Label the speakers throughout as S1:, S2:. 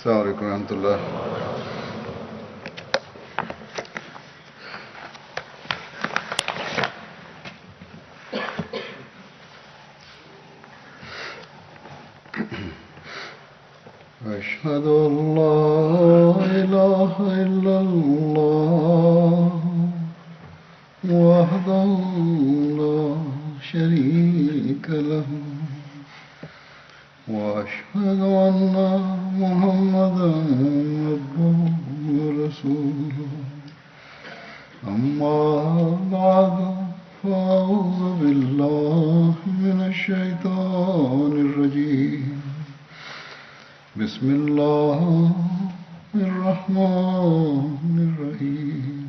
S1: السلام علیکم ورحمۃ اللہ. أشهد أن لا إله إلا الله وحده لا شريك له وأشهد أن محمدا عبده ورسوله أما بعد فأعوذ بالله من الشيطان الرجيم بسم الله الرحمن الرحيم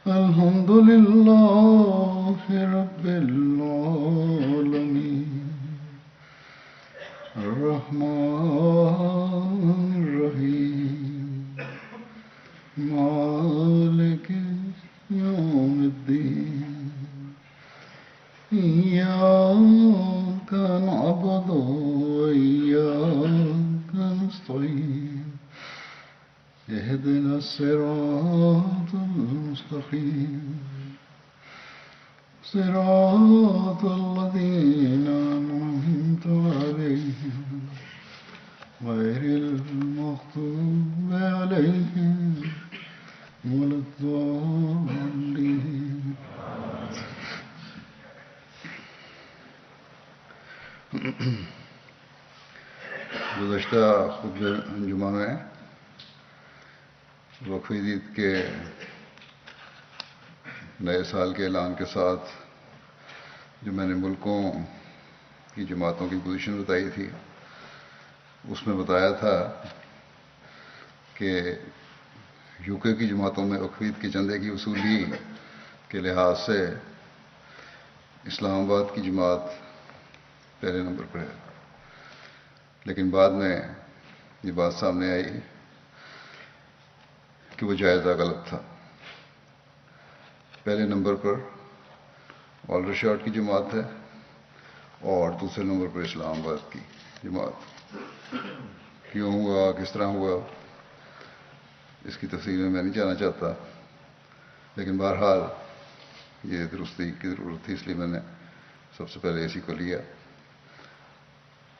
S1: الحمد لله رب العالمين الرحمن الرحيم مالك يوم الدين إياك نعبد وإياك نستعين اهدنا الصراط المستقيم صراط الذين أنعمت عليهم غير المغضوب عليهم ولا الضالين. گزشتہ خطبہ جمعہ میں وقفی عید کے نئے سال کے اعلان کے ساتھ جو میں نے ملکوں کی جماعتوں کی پوزیشن بتائی تھی، اس میں بتایا تھا کہ یو کے کی جماعتوں میں وقفی عید کے چندے کی وصولی کے لحاظ سے اسلام آباد کی جماعت پہلے نمبر پر ہے، لیکن بعد میں یہ بات سامنے آئی کہ وہ جائزہ غلط تھا. پہلے نمبر پر آلڈرشاٹ کی جماعت ہے اور دوسرے نمبر پر اسلام آباد کی جماعت. کیوں ہوا، کس طرح ہوا، اس کی تفصیل میں نہیں جانا چاہتا، لیکن بہرحال یہ درستی کی ضرورت تھی، اس لیے میں نے سب سے پہلے اسی کو لیا.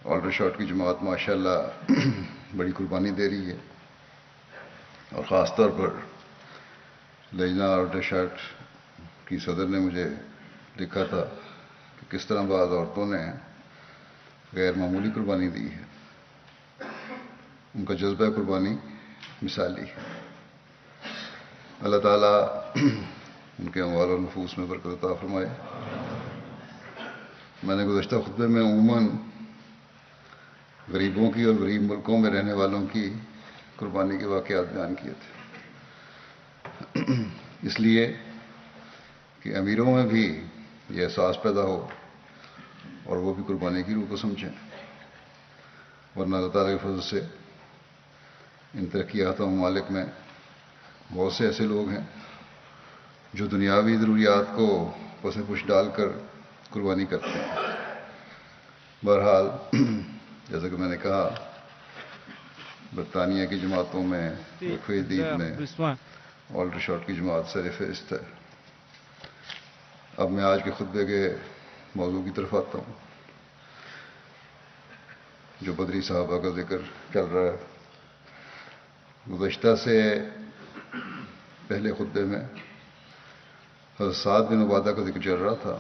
S1: آلڈرشاٹ کی جماعت ماشاءاللہ بڑی قربانی دے رہی ہے، اور خاص طور پر لجنہ آلڈرشاٹ کی صدر نے مجھے لکھا تھا کہ کس طرح بعض عورتوں نے غیر معمولی قربانی دی ہے. ان کا جذبہ قربانی مثالی ہے. اللہ تعالیٰ ان کے اموال و نفوس میں برکت عطا فرمائے. میں نے گزشتہ خطبے میں عموماً غریبوں کی اور غریب ملکوں میں رہنے والوں کی قربانی کے واقعات بیان کیے تھے، اس لیے کہ امیروں میں بھی یہ احساس پیدا ہو اور وہ بھی قربانی کی روح کو سمجھیں. ورنہ اللہ تعالیٰ کے فضل سے ان ترقی یافتہ ممالک میں بہت سے ایسے لوگ ہیں جو دنیاوی ضروریات کو پس پش ڈال کر قربانی کرتے ہیں. بہرحال جیسا کہ میں نے کہا، برطانیہ کی جماعتوں میں وقفی عید میں آلڈرشاٹ کی جماعت سر فہرست ہے. اب میں آج کے خطبے کے موضوع کی طرف آتا ہوں جو بدری صحابہ کا ذکر چل رہا ہے. گزشتہ سے پہلے خطبے میں حضرت سعد بن عبادہ کا ذکر چل رہا تھا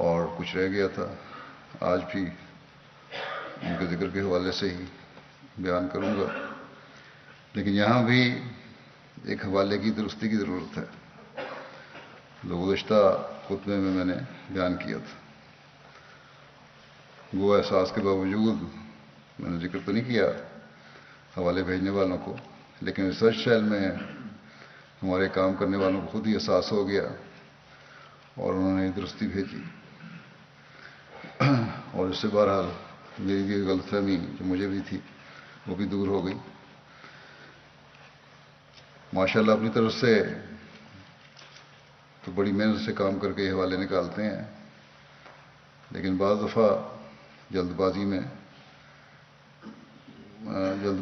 S1: اور کچھ رہ گیا تھا. آج بھی ان کے ذکر کے حوالے سے ہی بیان کروں گا، لیکن یہاں بھی ایک حوالے کی درستی کی ضرورت ہے جو گزشتہ خطبے میں نے بیان کیا تھا. وہ احساس کے باوجود میں نے ذکر تو نہیں کیا حوالے بھیجنے والوں کو، لیکن ریسرچ سیل میں ہمارے کام کرنے والوں کو خود ہی احساس ہو گیا اور انہوں نے درستی بھیجی، اور اس سے بہرحال میری بھی غلط فہمی جو مجھے بھی تھی وہ بھی دور ہو گئی. ماشاءاللہ اپنی طرف سے تو بڑی محنت سے کام کر کے یہ حوالے نکالتے ہیں، لیکن بعض دفعہ جلد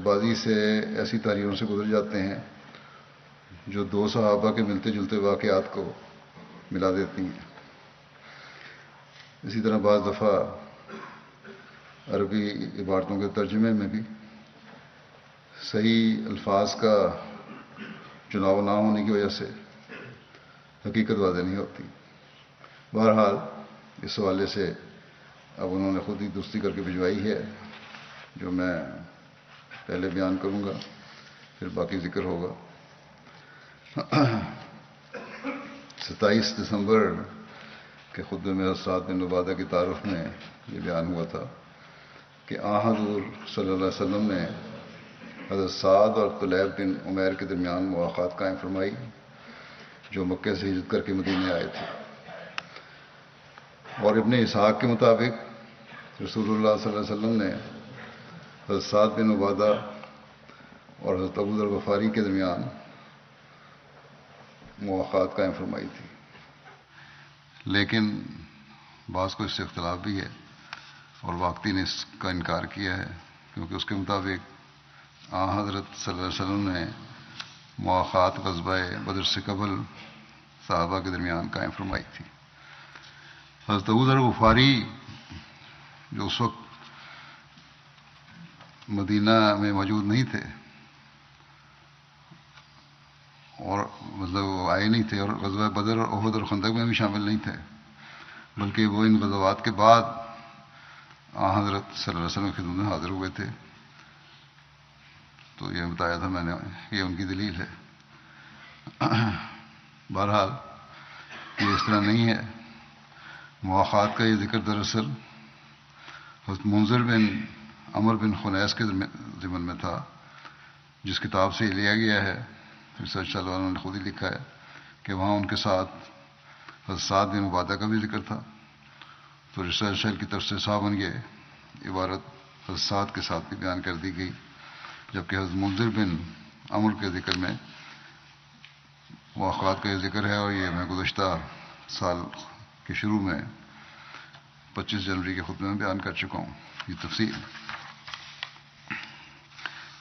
S1: بازی سے ایسی تحریروں سے گزر جاتے ہیں جو دو صحابہ کے ملتے جلتے واقعات کو ملا دیتی ہیں۔ اسی طرح بعض دفعہ عربی عبارتوں کے ترجمے میں بھی صحیح الفاظ کا چناؤ نہ ہونے کی وجہ سے حقیقت واضح نہیں ہوتی۔ بہرحال اس حوالے سے اب انہوں نے خود ہی درستی کر کے بھجوائی ہے، جو میں پہلے بیان کروں گا، پھر باقی ذکر ہوگا۔ 27 دسمبر کے خطبے میں سعد بن عبادہ کی تعارف میں یہ بیان ہوا تھا کہ حضور صلی اللہ علیہ وسلم نے حضرت سعد اور طلیب بن عمیر کے درمیان مواخات قائم فرمائی، جو مکہ سے ہجرت کر کے مدینے آئے تھے۔ اور ابن اسحاق کے مطابق رسول اللہ صلی اللہ علیہ وسلم نے حضرت سعد بن عبادہ اور حضرت ابو ذر غفاری کے درمیان مواخات قائم فرمائی تھی، لیکن بعض کو اس سے اختلاف بھی ہے اور واقعی نے اس کا انکار کیا ہے، کیونکہ اس کے مطابق حضرت صلی اللہ علیہ وسلم نے مواخات غزوہ بدر سے قبل صحابہ کے درمیان قائم فرمائی تھی۔ حضرت ابو ذر غفاری جو اس وقت مدینہ میں موجود نہیں تھے، اور مطلب وہ آئے نہیں تھے، اور غزوہ بدر اور احد اور خندق میں بھی شامل نہیں تھے، بلکہ وہ ان غزوات کے بعد حضرت صلی اللہ علیہ وسلم کی خدمت میں حاضر ہوئے تھے۔ تو یہ بتایا تھا میں نے، یہ ان کی دلیل ہے۔ بہرحال یہ اس طرح نہیں ہے۔ مواخات کا یہ ذکر دراصل حضرت منذر بن عمر بن خنیس کے ضمن میں تھا، جس کتاب سے یہ لیا گیا ہے۔ ریسرچ والوں نے خود ہی لکھا ہے کہ وہاں ان کے ساتھ حضرت سعد بن عبادہ کا بھی ذکر تھا، تو ریسرچ شیل کی طرف سے صاحباً یہ عبارت حضرت سعد کے ساتھ بھی بیان کر دی گئی، جبکہ حضرت منذر بن عمر کے ذکر میں مواخات کا یہ ذکر ہے، اور یہ میں گزشتہ سال کے شروع میں 25 جنوری کے خطبے میں بیان کر چکا ہوں یہ تفصیل۔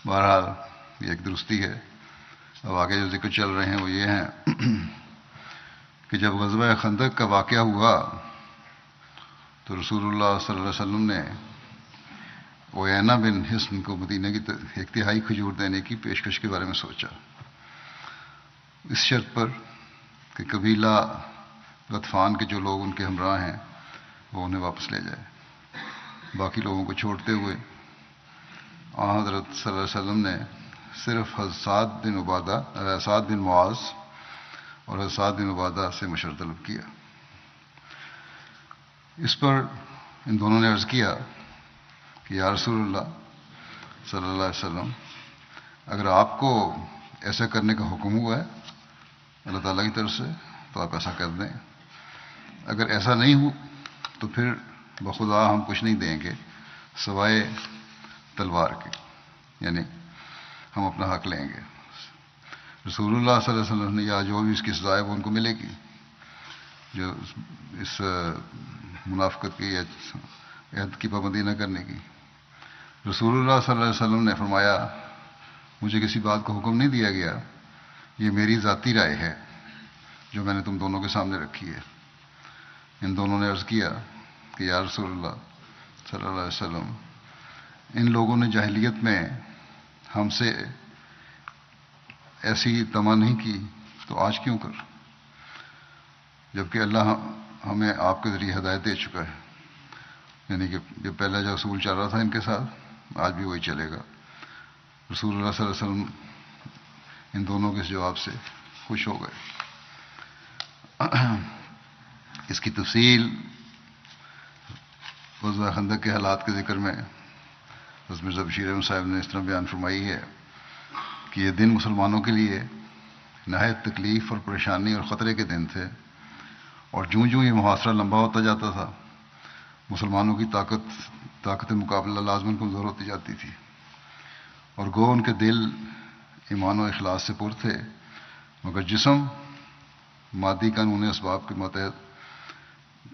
S1: بہرحال یہ ایک درستی ہے۔ اب آگے جو ذکر چل رہے ہیں وہ یہ ہیں کہ جب غزوہ خندق کا واقعہ ہوا تو رسول اللہ صلی اللہ علیہ وسلم نے عیینہ بن حصن کو مدینہ کی 1/3 کھجور دینے کی پیشکش کے بارے میں سوچا، اس شرط پر کہ قبیلہ غطفان کے جو لوگ ان کے ہمراہ ہیں وہ انہیں واپس لے جائے۔ باقی لوگوں کو چھوڑتے ہوئے حضرت صلی اللہ علیہ وسلم نے صرف حضرت سعد بن معاذ اور حضرت سعد بن عبادہ سے مشورہ طلب کیا۔ اس پر ان دونوں نے عرض کیا کہ یا رسول اللہ صلی اللہ علیہ وسلم، اگر آپ کو ایسا کرنے کا حکم ہوا ہے اللہ تعالیٰ کی طرف سے تو آپ ایسا کر دیں، اگر ایسا نہیں ہو تو پھر بخدا ہم کچھ نہیں دیں گے سوائے تلوار کے، یعنی ہم اپنا حق لیں گے۔ رسول اللہ صلی اللہ علیہ وسلم نے یا جو بھی اس کی سزا ہے وہ ان کو ملے گی، جو اس منافقت کی یا عہد کی پابندی نہ کرنے کی۔ رسول اللہ صلی اللہ علیہ وسلم نے فرمایا مجھے کسی بات کا حکم نہیں دیا گیا، یہ میری ذاتی رائے ہے جو میں نے تم دونوں کے سامنے رکھی ہے۔ ان دونوں نے عرض کیا کہ یا رسول اللہ صلی اللہ علیہ وسلم، ان لوگوں نے جاہلیت میں ہم سے ایسی طمع نہیں کی تو آج کیوں کر، جبکہ اللہ ہمیں آپ کے ذریعے ہدایت دے چکا ہے، یعنی کہ جو پہلا جو اصول چل رہا تھا ان کے ساتھ آج بھی وہی چلے گا۔ رسول اللہ صلی اللہ علیہ وسلم ان دونوں کے اس جواب سے خوش ہو گئے۔ اس کی تفصیل غزوہ خندق کے حالات کے ذکر میں حضرت مرزا بشیر احمد صاحب نے اس طرح بیان فرمائی ہے کہ یہ دن مسلمانوں کے لیے نہایت تکلیف اور پریشانی اور خطرے کے دن تھے، اور جوں جوں یہ محاصرہ لمبا ہوتا جاتا تھا مسلمانوں کی طاقت مقابلہ لازماً کمزور ہوتی جاتی تھی، اور گو ان کے دل ایمان و اخلاص سے پر تھے، مگر جسم مادی قانون اسباب کے ماتحت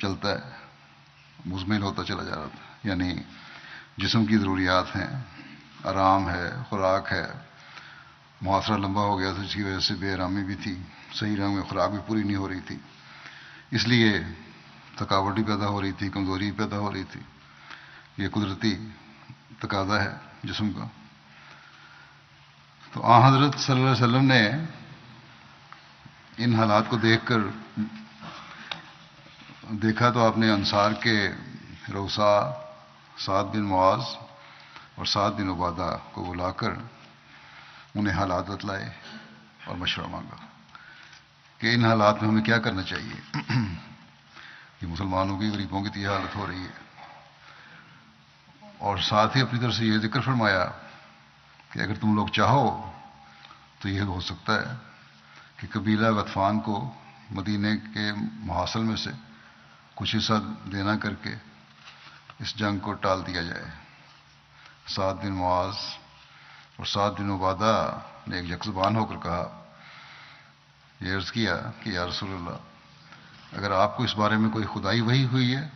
S1: چلتا ہے، مزمل ہوتا چلا جا رہا تھا، یعنی جسم کی ضروریات ہیں، آرام ہے، خوراک ہے، محاصرہ لمبا ہو گیا تھا جس کی وجہ سے بے آرامی بھی تھی، صحیح رنگ میں خوراک بھی پوری نہیں ہو رہی تھی، اس لیے تھکاوٹ بھی پیدا ہو رہی تھی، کمزوری بھی پیدا ہو رہی تھی. یہ قدرتی تقاضا ہے جسم کا. تو آن حضرت صلی اللہ علیہ وسلم نے ان حالات کو دیکھا تو آپ نے انصار کے روسا سعد بن معاذ اور سعد بن عبادہ کو بلا کر انہیں حالات بتلائے اور مشورہ مانگا کہ ان حالات میں ہمیں کیا کرنا چاہیے. یہ مسلمانوں کی، غریبوں کی تو یہ حالت ہو رہی ہے. اور ساتھ ہی اپنی طرف سے یہ ذکر فرمایا کہ اگر تم لوگ چاہو تو یہ ہو سکتا ہے کہ قبیلہ غطفان کو مدینے کے محاصل میں سے کچھ حصہ دینا کر کے اس جنگ کو ٹال دیا جائے. سعد بن معاذ اور سعد بن عبادہ نے ایک یک زبان ہو کر کہا، یہ عرض کیا کہ یا رسول اللہ، اگر آپ کو اس بارے میں کوئی خدائی وحی ہوئی ہے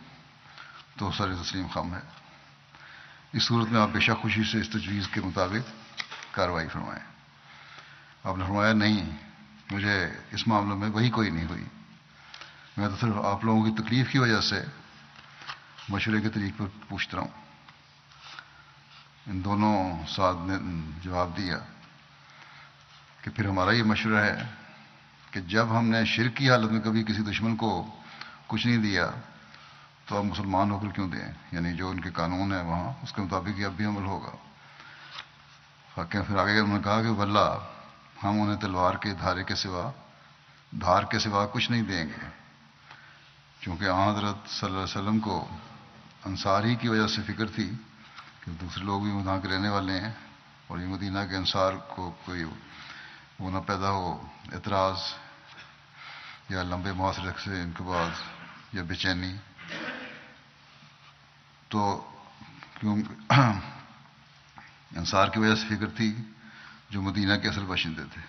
S1: تو سر تسلیم خم ہے. اس صورت میں آپ بے شک خوشی سے اس تجویز کے مطابق کارروائی فرمائیں. آپ نے فرمایا نہیں، مجھے اس معاملے میں وہی کوئی نہیں ہوئی، میں تو صرف آپ لوگوں کی تکلیف کی وجہ سے مشورے کے طریق پر پوچھتا ہوں. ان دونوں ساتھ نے جواب دیا کہ پھر ہمارا یہ مشورہ ہے کہ جب ہم نے شرک کی حالت میں کبھی کسی دشمن کو کچھ نہیں دیا تو اب مسلمان ہو کر کیوں دیں، یعنی جو ان کے قانون ہیں وہاں اس کے مطابق یہ اب بھی عمل ہوگا. پھر آگے انہوں نے کہا کہ واللہ ہم انہیں تلوار کے دھار کے سوا کچھ نہیں دیں گے، چونکہ آن حضرت صلی اللہ علیہ وسلم کو انصار ہی کی وجہ سے فکر تھی کہ دوسرے لوگ بھی وہاں کے رہنے والے ہیں اور یہ مدینہ کے انصار کو کوئی وہ نہ پیدا ہو اعتراض یا لمبے محاصرے سے ان کے بعد یا بے چینی. تو کیوں انصار کی وجہ سے فکر تھی جو مدینہ کے اصل باشندے تھے،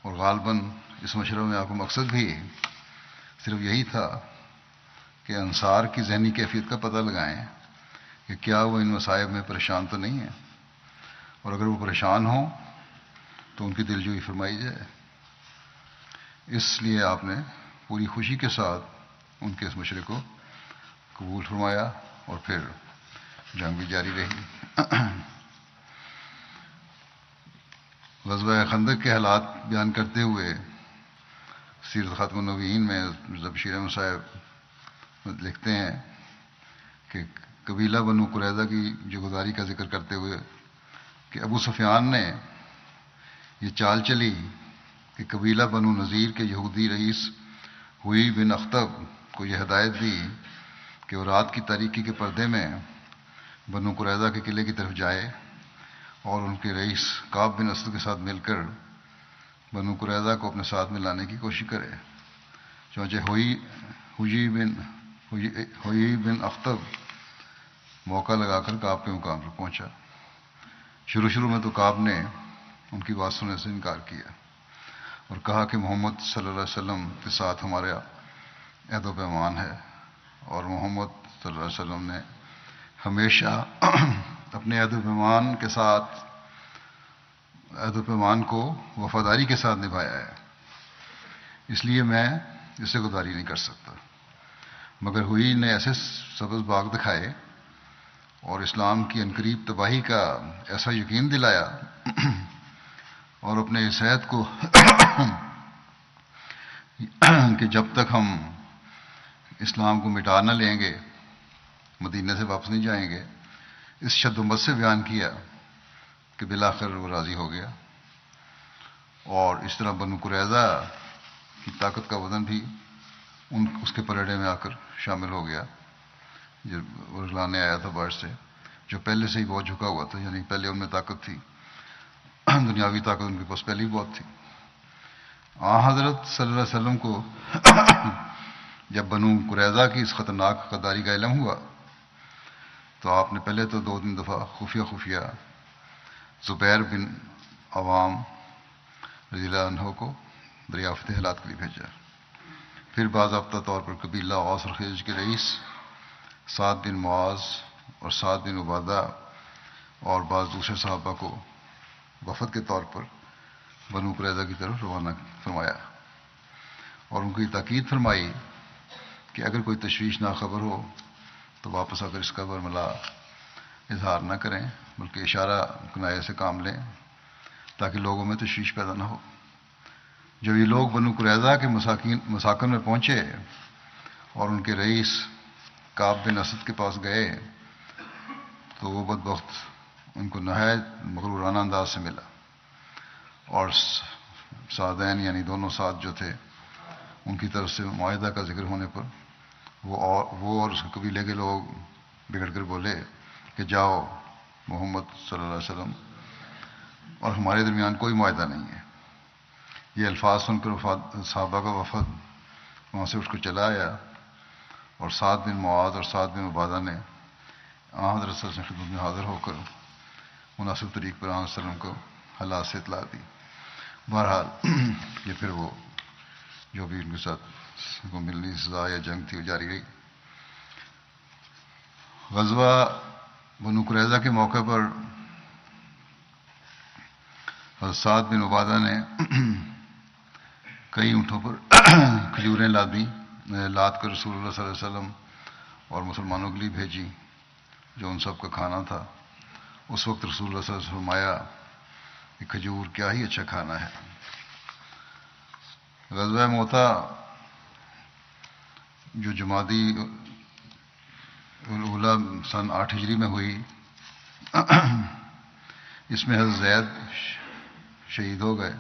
S1: اور غالباً اس مشورے میں آپ کو مقصد بھی صرف یہی تھا کہ انصار کی ذہنی کیفیت کا پتہ لگائیں کہ کیا وہ ان مصائب میں پریشان تو نہیں ہیں، اور اگر وہ پریشان ہوں تو ان کی دلجوئی فرمائی جائے. اس لیے آپ نے پوری خوشی کے ساتھ ان کے اس مشورے کو قبول فرمایا اور پھر جنگ بھی جاری رہی. غزوہ خندق کے حالات بیان کرتے ہوئے سیرت خاتم النبیین میں مرزا بشیر احمد صاحب لکھتے ہیں کہ قبیلہ بنو قریظہ کی جوگزاری کا ذکر کرتے ہوئے کہ ابو سفیان نے یہ چال چلی کہ قبیلہ بنو نذیر کے یہودی رئیس ہوئی بن اخطب کو یہ ہدایت دی کہ وہ رات کی تاریکی کے پردے میں بنو قریظہ کے قلعے کی طرف جائے اور ان کے رئیس کعب بن اسد کے ساتھ مل کر بنو قریظہ کو اپنے ساتھ میں لانے کی کوشش کرے. چونچہ ہوئی بن اخطب موقع لگا کر کعب کے مقام پر پہنچا. شروع میں تو کعب نے ان کی بات سننے سے انکار کیا اور کہا کہ محمد صلی اللہ علیہ وسلم کے ساتھ ہمارا عہد و پیمان ہے، اور محمد صلی اللہ علیہ وسلم نے ہمیشہ اپنے عہد و پیمان کے ساتھ عہد و پیمان کو وفاداری کے ساتھ نبھایا ہے، اس لیے میں اس سے گداری نہیں کر سکتا. مگر ہوئی نے ایسے سبز باغ دکھائے اور اسلام کی عنقریب تباہی کا ایسا یقین دلایا اور اپنے اس عہد کو کہ جب تک ہم اسلام کو مٹا نہ لیں گے مدینہ سے واپس نہیں جائیں گے، اس شد و مت سے بیان کیا کہ بالآخر وہ راضی ہو گیا. اور اس طرح بنو قریظہ کی طاقت کا وزن بھی اس کے پلڑے میں آ کر شامل ہو گیا جو لانے آیا تھا باہر سے، جو پہلے سے ہی بہت جھکا ہوا تھا، یعنی پہلے ان میں طاقت تھی، دنیاوی طاقت ان کے پاس پہلے ہی بہت تھی. حضرت صلی اللہ علیہ وسلم کو جب بنو قریظہ کی اس خطرناک غداری کا علم ہوا تو آپ نے پہلے تو 2-3 دفعہ خفیہ زبیر بن عوام رضی اللہ عنہ کو دریافت حالات کے لیے بھیجا. پھر باضابطہ طور پر قبیلہ اوس اور خزرج کے رئیس سعد بن معاذ اور سعد بن عبادہ اور بعض دوسرے صحابہ کو وفد کے طور پر بنو قریظہ کی طرف روانہ فرمایا اور ان کو یہ تاکید فرمائی کہ اگر کوئی تشویش نہ خبر ہو تو واپس آ کر اس کا برملا اظہار نہ کریں بلکہ اشارہ کنایہ سے کام لیں تاکہ لوگوں میں تشویش پیدا نہ ہو۔ جب یہ لوگ بنو قریظہ کے مساکن میں پہنچے اور ان کے رئیس کعب بن اسد کے پاس گئے تو وہ بدبخت ان کو نہایت مغرورانہ انداز سے ملا اور سعدین یعنی دونوں سعد جو تھے ان کی طرف سے معاہدہ کا ذکر ہونے پر وہ اور اس قبیلے کے لوگ بگڑ کر بولے کہ جاؤ، محمد صلی اللہ علیہ وسلم اور ہمارے درمیان کوئی معاہدہ نہیں ہے۔ یہ الفاظ سن کر صحابہ کا وفد وہاں سے اٹھ کر چلا آیا اور سعد بن معاذ اور سعد بن عبادہ نے حضرت صلی اللہ علیہ وسلم کی خدمت میں حاضر ہو کر مناسب طریق پر آن وسلم کو حالات سے اطلاع دی۔ بہرحال یہ پھر وہ جو بھی ان کے ساتھ کو ملنی سزا یا جنگ تھی وہ جاری رہی۔ غزوہ بنو قریظہ کے موقع پر حضرت سعد بن عبادہ نے کئی اونٹوں پر کھجوریں لاد کر رسول اللہ صلی اللہ علیہ وسلم اور مسلمانوں کے لیے بھیجی جو ان سب کا کھانا تھا۔ اس وقت رسول اللہ صلی اللہ علیہ وسلم فرمایا کہ کھجور کیا ہی اچھا کھانا ہے۔ غزوہ موتا جو جمادی الاولیٰ سن 8 ہجری میں ہوئی، اس میں حضرت زید شہید ہو گئے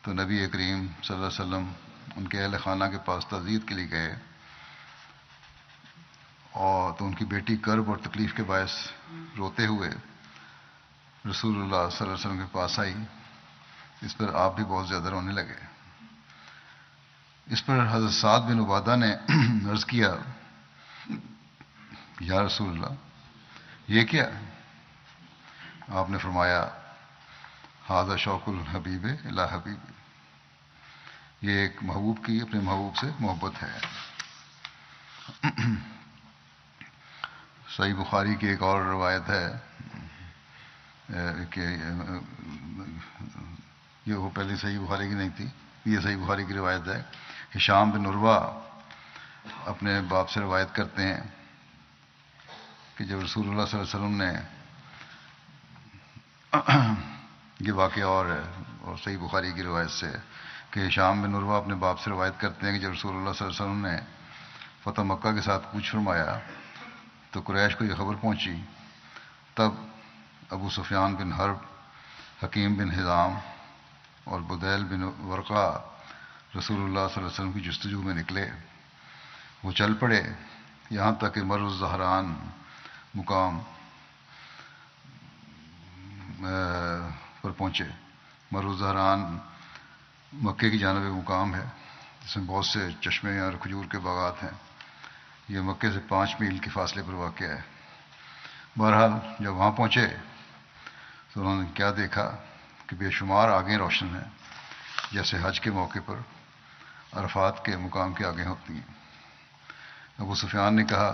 S1: تو نبی کریم صلی اللہ علیہ وسلم ان کے اہل خانہ کے پاس تعزیت کے لیے گئے اور تو ان کی بیٹی کرب اور تکلیف کے باعث روتے ہوئے رسول اللہ صلی اللہ علیہ وسلم کے پاس آئی۔ اس پر آپ بھی بہت زیادہ رونے لگے۔ اس پر حضرت سعد بن عبادہ نے عرض کیا، یا رسول اللہ یہ کیا؟ آپ نے فرمایا، ھذا شوق الحبیب الی حبیب، یہ ایک محبوب کی اپنے محبوب سے محبت ہے۔ صحیح بخاری کی ایک اور روایت ہے کہ یہ وہ پہلے صحیح بخاری کی نہیں تھی، یہ صحیح بخاری کی روایت ہے۔ ہشام بن عروہ اپنے باپ سے روایت کرتے ہیں کہ جب رسول اللہ صلی اللہ علیہ وسلم نے یہ واقعہ اور ہے اور صحیح بخاری کی روایت سے کہ ہشام بن عروہ اپنے باپ سے روایت کرتے ہیں کہ جب رسول اللہ صلی اللہ علیہ وسلم نے فتح مکہ کے ساتھ کچھ فرمایا تو قریش کو یہ خبر پہنچی، تب ابو سفیان بن حرب، حکیم بن حزام اور بدیل بن ورقہ رسول اللہ صلی اللہ علیہ وسلم کی جستجو میں نکلے۔ وہ چل پڑے یہاں تک کہ مر الزہران مقام پر پہنچے۔ مر الزہران مکے کی جانب ایک مقام ہے جس میں بہت سے چشمے اور کھجور کے باغات ہیں۔ یہ مکے سے 5 میل کے فاصلے پر واقع ہے۔ بہرحال جب وہاں پہنچے تو انہوں نے کیا دیکھا کہ بے شمار آگیں روشن ہیں جیسے حج کے موقع پر عرفات کے مقام کی آگیں ہوتی ہیں۔ ابو سفیان نے کہا،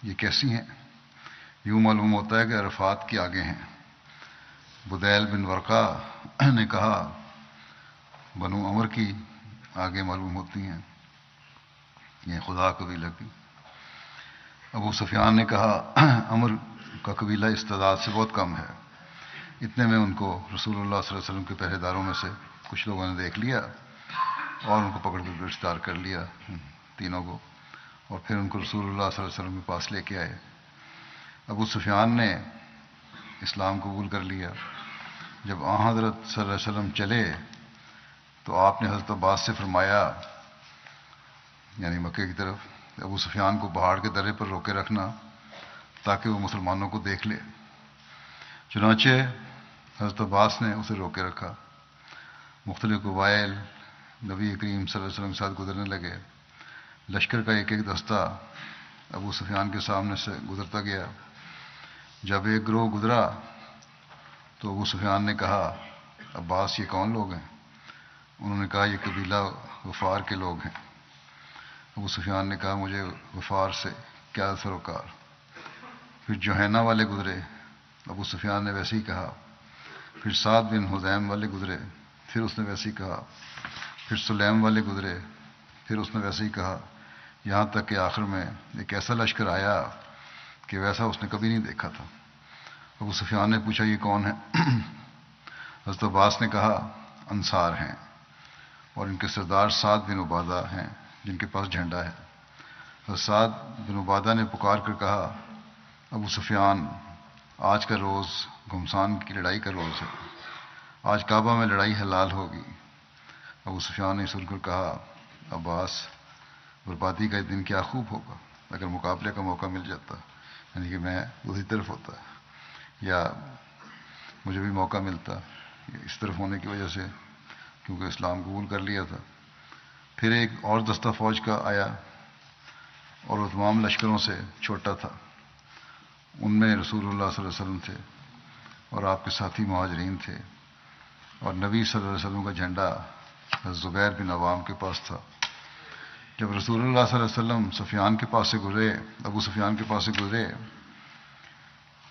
S1: یہ کیسی ہیں؟ یوں معلوم ہوتا ہے کہ عرفات کی آگیں ہیں۔ بدیل بن ورقہ نے کہا، بنو عمر کی آگے معلوم ہوتی ہیں، یہ خدا قبیلہ کی۔ ابو سفیان نے کہا، عمر کا قبیلہ اس تعداد سے بہت کم ہے۔ اتنے میں ان کو رسول اللہ صلی اللہ علیہ وسلم کے پہرے داروں میں سے کچھ لوگوں نے دیکھ لیا اور ان کو پکڑ کر گرفتار کر لیا تینوں کو، اور پھر ان کو رسول اللہ صلی اللہ علیہ وسلم کے پاس لے کے آئے۔ ابو سفیان نے اسلام قبول کر لیا۔ جب آن حضرت صلی اللہ علیہ وسلم چلے تو آپ نے حضرت عباس سے فرمایا، یعنی مکے کی طرف، ابو سفیان کو پہاڑ کے درے پر روکے رکھنا تاکہ وہ مسلمانوں کو دیکھ لے۔ چنانچہ حضرت عباس نے اسے روکے رکھا۔ مختلف قبائل نبی کریم صلی اللہ علیہ وسلم کے ساتھ گزرنے لگے۔ لشکر کا ایک ایک دستہ ابو سفیان کے سامنے سے گزرتا گیا۔ جب ایک گروہ گزرا تو ابو سفیان نے کہا، عباس یہ کون لوگ ہیں؟ انہوں نے کہا، یہ قبیلہ غفار کے لوگ ہیں۔ ابو سفیان نے کہا، مجھے غفار سے کیا سروکار. پھر جوہینہ والے گزرے، ابو سفیان نے ویسے ہی کہا. پھر سعد بن حذیم والے گزرے، پھر اس نے ویسے ہی کہا. پھر سلیم والے گزرے، پھر اس نے ویسے ہی کہا. یہاں تک کہ آخر میں ایک ایسا لشکر آیا کہ ویسا اس نے کبھی نہیں دیکھا تھا. ابو سفیان نے پوچھا یہ کون ہے؟ حضرت عباس نے کہا انصار ہیں، اور ان کے سردار سعد بن عبادہ ہیں جن کے پاس جھنڈا ہے. حضرت سعد بن عبادہ نے پکار کر کہا ابو سفیان، آج کا روز گھمسان کی لڑائی کا روز ہے، آج کعبہ میں لڑائی حلال ہوگی. ابو سفیان نے سن کر کہا عباس، بربادی کا دن کیا خوب ہوگا اگر مقابلے کا موقع مل جاتا، یعنی کہ میں دوسری طرف ہوتا یا مجھے بھی موقع ملتا اس طرف ہونے کی وجہ سے، کیونکہ اسلام قبول کر لیا تھا. پھر ایک اور دستہ فوج کا آیا اور وہ تمام لشکروں سے چھوٹا تھا. ان میں رسول اللہ صلی اللہ علیہ وسلم تھے اور آپ کے ساتھی مہاجرین تھے، اور نبی صلی اللہ علیہ وسلم کا جھنڈا زبیر بن عوام کے پاس تھا. جب رسول اللہ صلی اللہ علیہ وسلم سفیان کے پاس سے گزرے، ابو سفیان کے پاس سے گزرے،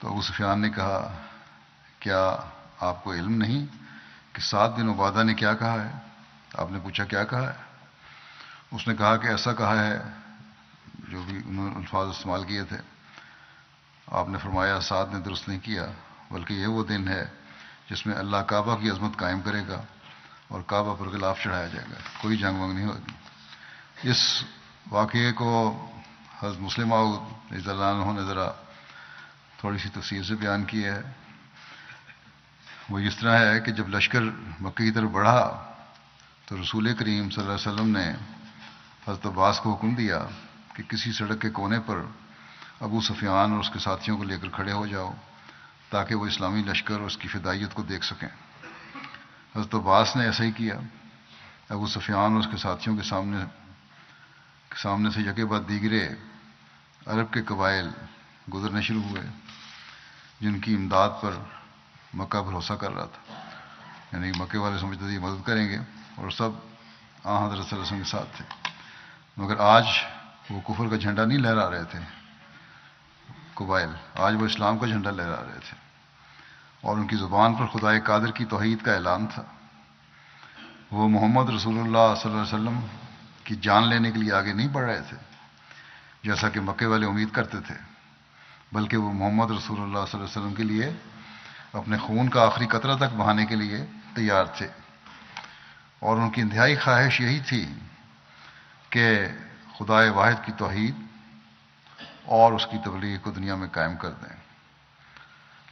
S1: تو ابو سفیان نے کہا کیا آپ کو علم نہیں کہ سعد بن عبادہ نے کیا کہا ہے؟ آپ نے پوچھا کیا کہا ہے؟ اس نے کہا کہ ایسا کہا ہے جو بھی انہوں نے الفاظ استعمال کیے تھے. آپ نے فرمایا سعد نے درست نہیں کیا، بلکہ یہ وہ دن ہے جس میں اللہ کعبہ کی عظمت قائم کرے گا اور کعبہ پر غلاف چڑھایا جائے گا، کوئی جنگ ونگ نہیں ہوگی. اس واقعے کو حضرت مسلم موعود رضی اللہ عنہ نے ذرا تھوڑی سی تفصیل سے بیان کی ہے. وہ اس طرح ہے کہ جب لشکر مکہ کی طرف بڑھا تو رسول کریم صلی اللہ علیہ وسلم نے حضرت عباس کو حکم دیا کہ کسی سڑک کے کونے پر ابو سفیان اور اس کے ساتھیوں کو لے کر کھڑے ہو جاؤ تاکہ وہ اسلامی لشکر اور اس کی فدائیت کو دیکھ سکیں. حضرت عباس نے ایسا ہی کیا. ابو سفیان اور اس کے ساتھیوں کے سامنے سے یکے بعد دیگرے عرب کے قبائل گزرنے شروع ہوئے جن کی امداد پر مکہ بھروسہ کر رہا تھا، یعنی مکے والے سمجھتے تھے مدد کریں گے، اور سب حضرت صلی اللہ علیہ وسلم کے ساتھ تھے. مگر آج وہ کفر کا جھنڈا نہیں لہرا رہے تھے قبائل، آج وہ اسلام کا جھنڈا لہرا رہے تھے، اور ان کی زبان پر خدائے قادر کی توحید کا اعلان تھا. وہ محمد رسول اللہ صلی اللہ علیہ وسلم کی جان لینے کے لیے آگے نہیں بڑھ رہے تھے جیسا کہ مکے والے امید کرتے تھے، بلکہ وہ محمد رسول اللہ صلی اللہ علیہ وسلم کے لیے اپنے خون کا آخری قطرہ تک بہانے کے لیے تیار تھے. اور ان کی انتہائی خواہش یہی تھی کہ خدائے واحد کی توحید اور اس کی تبلیغ کو دنیا میں قائم کر دیں.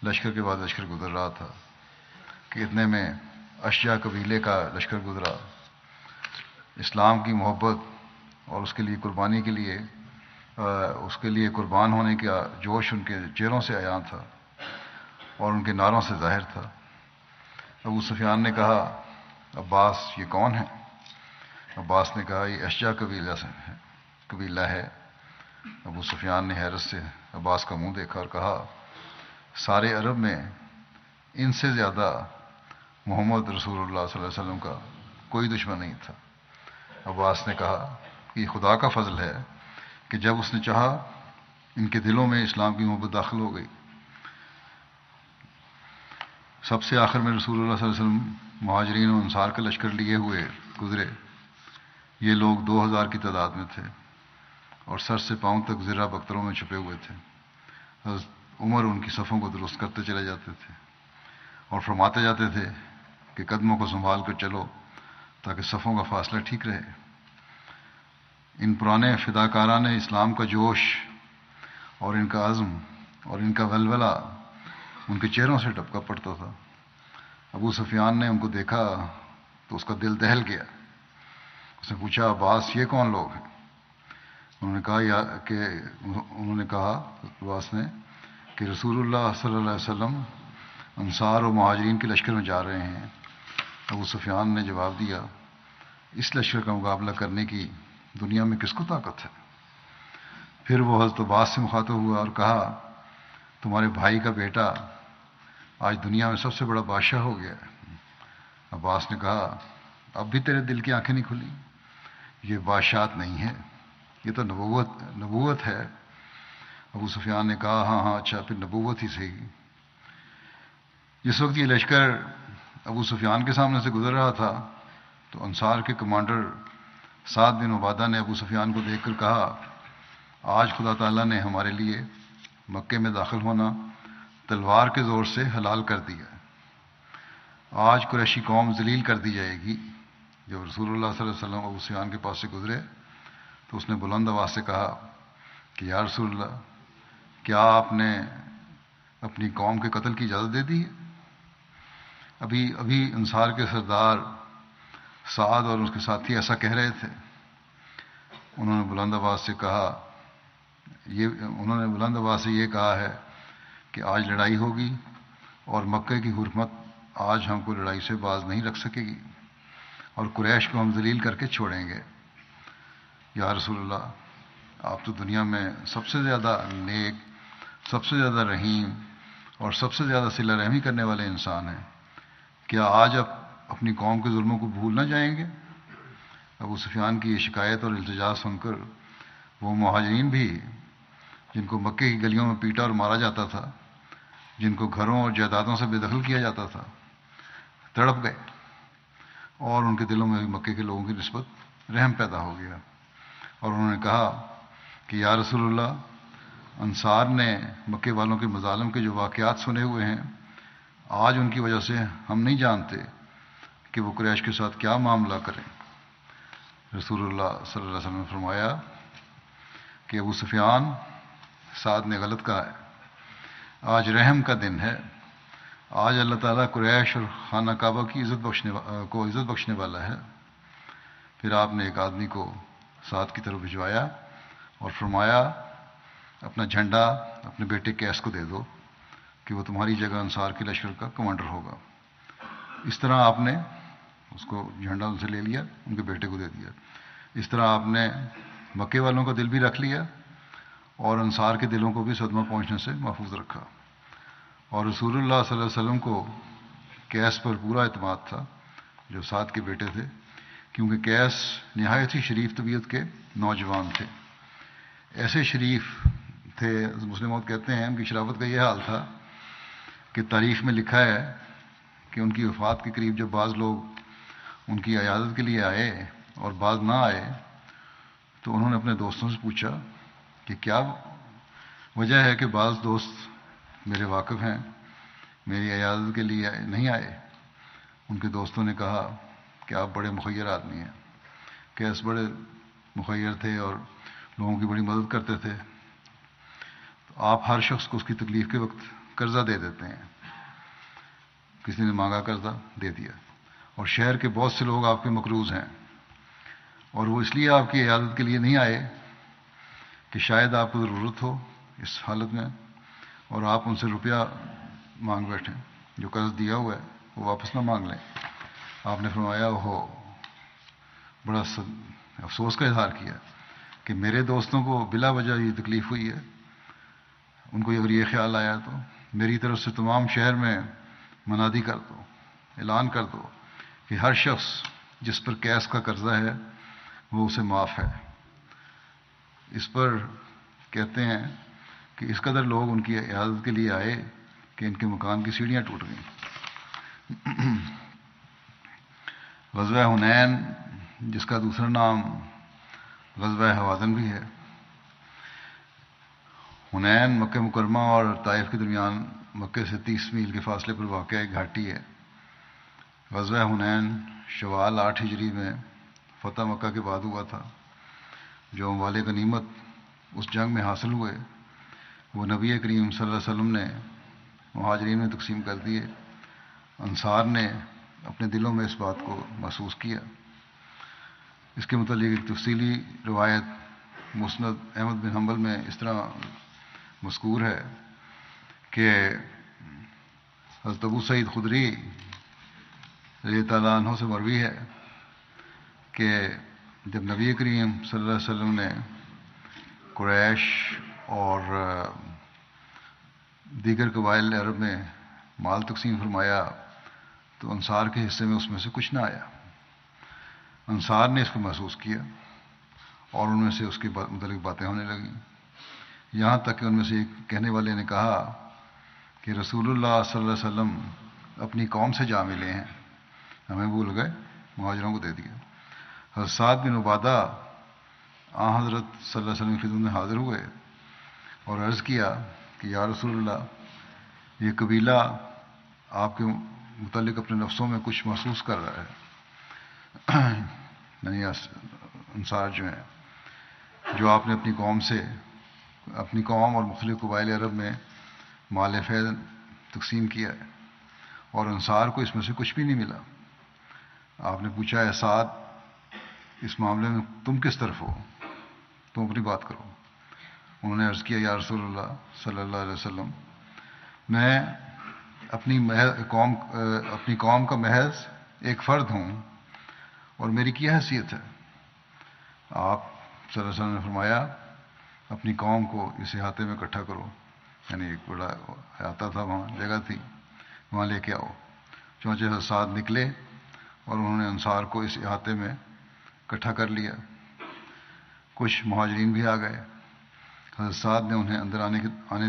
S1: لشکر کے بعد لشکر گزر رہا تھا کہ اتنے میں اشجع قبیلے کا لشکر گزرا. اسلام کی محبت اور اس کے لیے قربانی کے لیے اس کے لیے قربان ہونے کا جوش ان کے چہروں سے عیاں تھا اور ان کے نعروں سے ظاہر تھا. ابو سفیان نے کہا عباس یہ کون ہے؟ عباس نے کہا یہ اشجع قبیلہ ہے. ابو سفیان نے حیرت سے عباس کا منہ دیکھا اور کہا سارے عرب میں ان سے زیادہ محمد رسول اللہ صلی اللہ علیہ وسلم کا کوئی دشمن نہیں تھا. عباس نے کہا کہ یہ خدا کا فضل ہے کہ جب اس نے چاہا ان کے دلوں میں اسلام کی محبت داخل ہو گئی. سب سے آخر میں رسول اللہ صلی اللہ علیہ وسلم مہاجرین و انصار کا لشکر لیے ہوئے گزرے. یہ لوگ 2000 کی تعداد میں تھے اور سر سے پاؤں تک زرہ بختروں میں چھپے ہوئے تھے. حضرت عمر ان کی صفوں کو درست کرتے چلے جاتے تھے اور فرماتے جاتے تھے کہ قدموں کو سنبھال کر چلو تاکہ صفوں کا فاصلہ ٹھیک رہے. ان پرانے فداکاران اسلام کا جوش اور ان کا عزم اور ان کا ولولہ ان کے چہروں سے ٹپکا پڑتا تھا. ابو سفیان نے ان کو دیکھا تو اس کا دل دہل گیا. اس نے پوچھا عباس یہ کون لوگ ہیں؟ انہوں نے کہا عباس نے کہ رسول اللہ صلی اللہ علیہ وسلم انصار و مہاجرین کے لشکر میں جا رہے ہیں. ابو سفیان نے جواب دیا اس لشکر کا مقابلہ کرنے کی دنیا میں کس کو طاقت ہے؟ پھر وہ حضرت عباس سے مخاطب ہوا اور کہا تمہارے بھائی کا بیٹا آج دنیا میں سب سے بڑا بادشاہ ہو گیا ہے. عباس نے کہا اب بھی تیرے دل کی آنکھیں نہیں کھلی؟ یہ بادشاہت نہیں ہے، یہ تو نبوت ہے. ابو سفیان نے کہا ہاں ہاں اچھا پھر نبوت ہی صحیح. جس وقت یہ لشکر ابو سفیان کے سامنے سے گزر رہا تھا تو انصار کے کمانڈر سعد بن عبادہ نے ابو سفیان کو دیکھ کر کہا آج خدا تعالیٰ نے ہمارے لیے مکے میں داخل ہونا تلوار کے زور سے حلال کر دیا. آج قریشی قوم ذلیل کر دی جائے گی. جب رسول اللہ صلی اللہ علیہ وسلم ابو سفیان کے پاس سے گزرے تو اس نے بلند آواز سے کہا کہ یا رسول اللہ کیا آپ نے اپنی قوم کے قتل کی اجازت دے دی ہے؟ ابھی انصار کے سردار سعد اور اس کے ساتھی ایسا کہہ رہے تھے. انہوں نے بلند آواز سے یہ کہا ہے کہ آج لڑائی ہوگی اور مکے کی حکومت آج ہم کو لڑائی سے باز نہیں رکھ سکے گی اور قریش کو ہم ذلیل کر کے چھوڑیں گے. یا رسول اللہ آپ تو دنیا میں سب سے زیادہ نیک، سب سے زیادہ رحیم اور سب سے زیادہ صلہ رحمی کرنے والے انسان ہیں. کیا آج آپ اپنی قوم کے ظلموں کو بھول نہ جائیں گے؟ ابو سفیان کی یہ شکایت اور التجا سن کر وہ مہاجرین بھی جن کو مکے کی گلیوں میں پیٹا اور مارا جاتا تھا، جن کو گھروں اور جائیدادوں سے بے دخل کیا جاتا تھا، تڑپ گئے اور ان کے دلوں میں بھی مکے کے لوگوں کی نسبت رحم پیدا ہو گیا. اور انہوں نے کہا کہ یا رسول اللہ انصار نے مکے والوں کے مظالم کے جو واقعات سنے ہوئے ہیں آج ان کی وجہ سے ہم نہیں جانتے کہ وہ قریش کے ساتھ کیا معاملہ کریں. رسول اللہ صلی اللہ علیہ وسلم نے فرمایا کہ ابو سفیان سعد نے غلط کہا ہے. آج رحم کا دن ہے. آج اللہ تعالیٰ قریش اور خانہ کعبہ کی عزت بخشنے والا ہے. پھر آپ نے ایک آدمی کو سعد کی طرف بھجوایا اور فرمایا اپنا جھنڈا اپنے بیٹے قیس کو دے دو کہ وہ تمہاری جگہ انصار کے لشکر کا کمانڈر ہوگا. اس طرح آپ نے اس کو جھنڈا ان سے لے لیا، ان کے بیٹے کو دے دیا. اس طرح آپ نے مکے والوں کا دل بھی رکھ لیا اور انصار کے دلوں کو بھی صدمہ پہنچنے سے محفوظ رکھا. اور رسول اللہ صلی اللہ علیہ وسلم کو قیس پر پورا اعتماد تھا جو سعد کے بیٹے تھے، کیونکہ قیس نہایت ہی شریف طبیعت کے نوجوان تھے. ایسے شریف تھے، مسلموں کہتے ہیں ان کی شرافت کا یہ حال تھا کہ تاریخ میں لکھا ہے کہ ان کی وفات کے قریب جب بعض لوگ ان کی عیادت کے لیے آئے اور بعض نہ آئے تو انہوں نے اپنے دوستوں سے پوچھا کہ کیا وجہ ہے کہ بعض دوست میرے واقف ہیں میری عیادت کے لیے نہیں آئے. ان کے دوستوں نے کہا کہ آپ بڑے مخیر آدمی ہیں. قیس بڑے مخیر تھے اور لوگوں کی بڑی مدد کرتے تھے. تو آپ ہر شخص کو اس کی تکلیف کے وقت قرضہ دے دیتے ہیں. کسی نے مانگا قرضہ دے دیا. اور شہر کے بہت سے لوگ آپ کے مقروض ہیں اور وہ اس لیے آپ کی عیادت کے لیے نہیں آئے کہ شاید آپ کو ضرورت ہو اس حالت میں اور آپ ان سے روپیہ مانگ بیٹھیں، جو قرض دیا ہوا ہے وہ واپس نہ مانگ لیں. آپ نے فرمایا بڑا افسوس کا اظہار کیا کہ میرے دوستوں کو بلا وجہ یہ تکلیف ہوئی ہے. ان کو اگر یہ خیال آیا تو میری طرف سے تمام شہر میں منادی کر دو، اعلان کر دو کہ ہر شخص جس پر قیس کا قرضہ ہے وہ اسے معاف ہے. اس پر کہتے ہیں کہ اس قدر لوگ ان کی عیادت کے لیے آئے کہ ان کے مکان کی سیڑھیاں ٹوٹ گئیں. غزوہ حنین جس کا دوسرا نام غزوہ حوازن بھی ہے. حنین مکہ مکرمہ اور طائف کے درمیان مکے سے 30 میل کے فاصلے پر واقع ایک گھاٹی ہے. غزوہ حنین شوال 8 ہجری میں فتح مکہ کے بعد ہوا تھا. جو اموال غنیمت اس جنگ میں حاصل ہوئے وہ نبی کریم صلی اللہ علیہ وسلم نے مہاجرین میں تقسیم کر دیے. انصار نے اپنے دلوں میں اس بات کو محسوس کیا. اس کے متعلق ایک تفصیلی روایت مسند احمد بن حنبل میں اس طرح مذکور ہے کہ حضرت ابو سعید خدری رضی اللہ عنہ سے مروی ہے کہ جب نبی کریم صلی اللہ علیہ وسلم نے قریش اور دیگر قبائل عرب میں مال تقسیم فرمایا تو انصار کے حصے میں اس میں سے کچھ نہ آیا. انصار نے اس کو محسوس کیا اور ان میں سے اس کے متعلق باتیں ہونے لگیں یہاں تک کہ ان میں سے ایک کہنے والے نے کہا کہ رسول اللہ صلی اللہ علیہ وسلم اپنی قوم سے جا ملے ہیں، ہمیں بھول گئے، مہاجروں کو دے دیا۔ حضرت سعد بن عبادہ حضرت صلی اللہ علیہ وسلم کی خدمت میں حاضر ہوئے اور عرض کیا کہ یا رسول اللہ، یہ قبیلہ آپ کے متعلق اپنے نفسوں میں کچھ محسوس کر رہا ہے، یعنی انصار جو ہیں، جو آپ نے اپنی قوم اور مختلف قبائل عرب میں مال فیض تقسیم کیا ہے، اور انصار کو اس میں سے کچھ بھی نہیں ملا۔ آپ نے پوچھا اے سعد، اس معاملے میں تم کس طرف ہو، تم اپنی بات کرو۔ انہوں نے عرض کیا یا رسول اللہ صلی اللہ علیہ وسلم، میں اپنی قوم کا محض ایک فرد ہوں، اور میری کیا حیثیت ہے؟ آپ صلی اللہ علیہ وسلم نے فرمایا اپنی قوم کو اس احاطے میں اکٹھا کرو، یعنی ایک بڑا احاطہ تھا، وہاں جگہ تھی، وہاں لے کے آؤ۔ چونچہ حضرت سعد نکلے اور انہوں نے انصار کو اس احاطے میں اکٹھا کر لیا۔ کچھ مہاجرین بھی آ گئے، حضرت سعد نے انہیں اندر آنے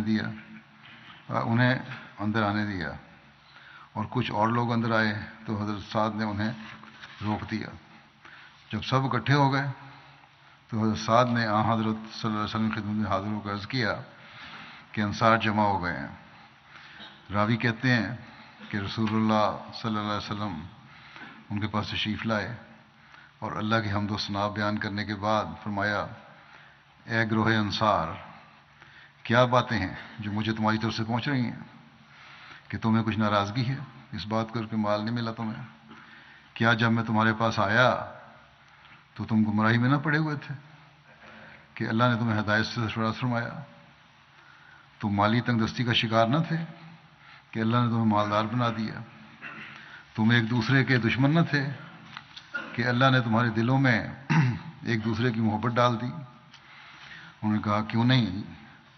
S1: دیا اور کچھ اور لوگ اندر آئے تو حضرت سعد نے انہیں روک دیا۔ جب سب اکٹھے ہو گئے تو حضرت سعد نے حضرت صلی اللہ علیہ وسلم کی خدمت میں حاضر ہو کر عرض کیا کہ انصار جمع ہو گئے ہیں۔ راوی کہتے ہیں کہ رسول اللہ صلی اللہ علیہ وسلم ان کے پاس تشریف لائے اور اللہ کی حمد و ثنا بیان کرنے کے بعد فرمایا اے گروہ انصار، کیا باتیں ہیں جو مجھے تمہاری طرف سے پہنچ رہی ہیں کہ تمہیں کچھ ناراضگی ہے اس بات کر کے مال نہیں ملا تمہیں؟ کیا جب میں تمہارے پاس آیا تو تم گمراہی میں نہ پڑے ہوئے تھے کہ اللہ نے تمہیں ہدایت سے سرفراز فرمایا؟ تم مالی تنگ دستی کا شکار نہ تھے کہ اللہ نے تمہیں مالدار بنا دیا؟ تم ایک دوسرے کے دشمن نہ تھے کہ اللہ نے تمہارے دلوں میں ایک دوسرے کی محبت ڈال دی؟ انہوں نے کہا کیوں نہیں،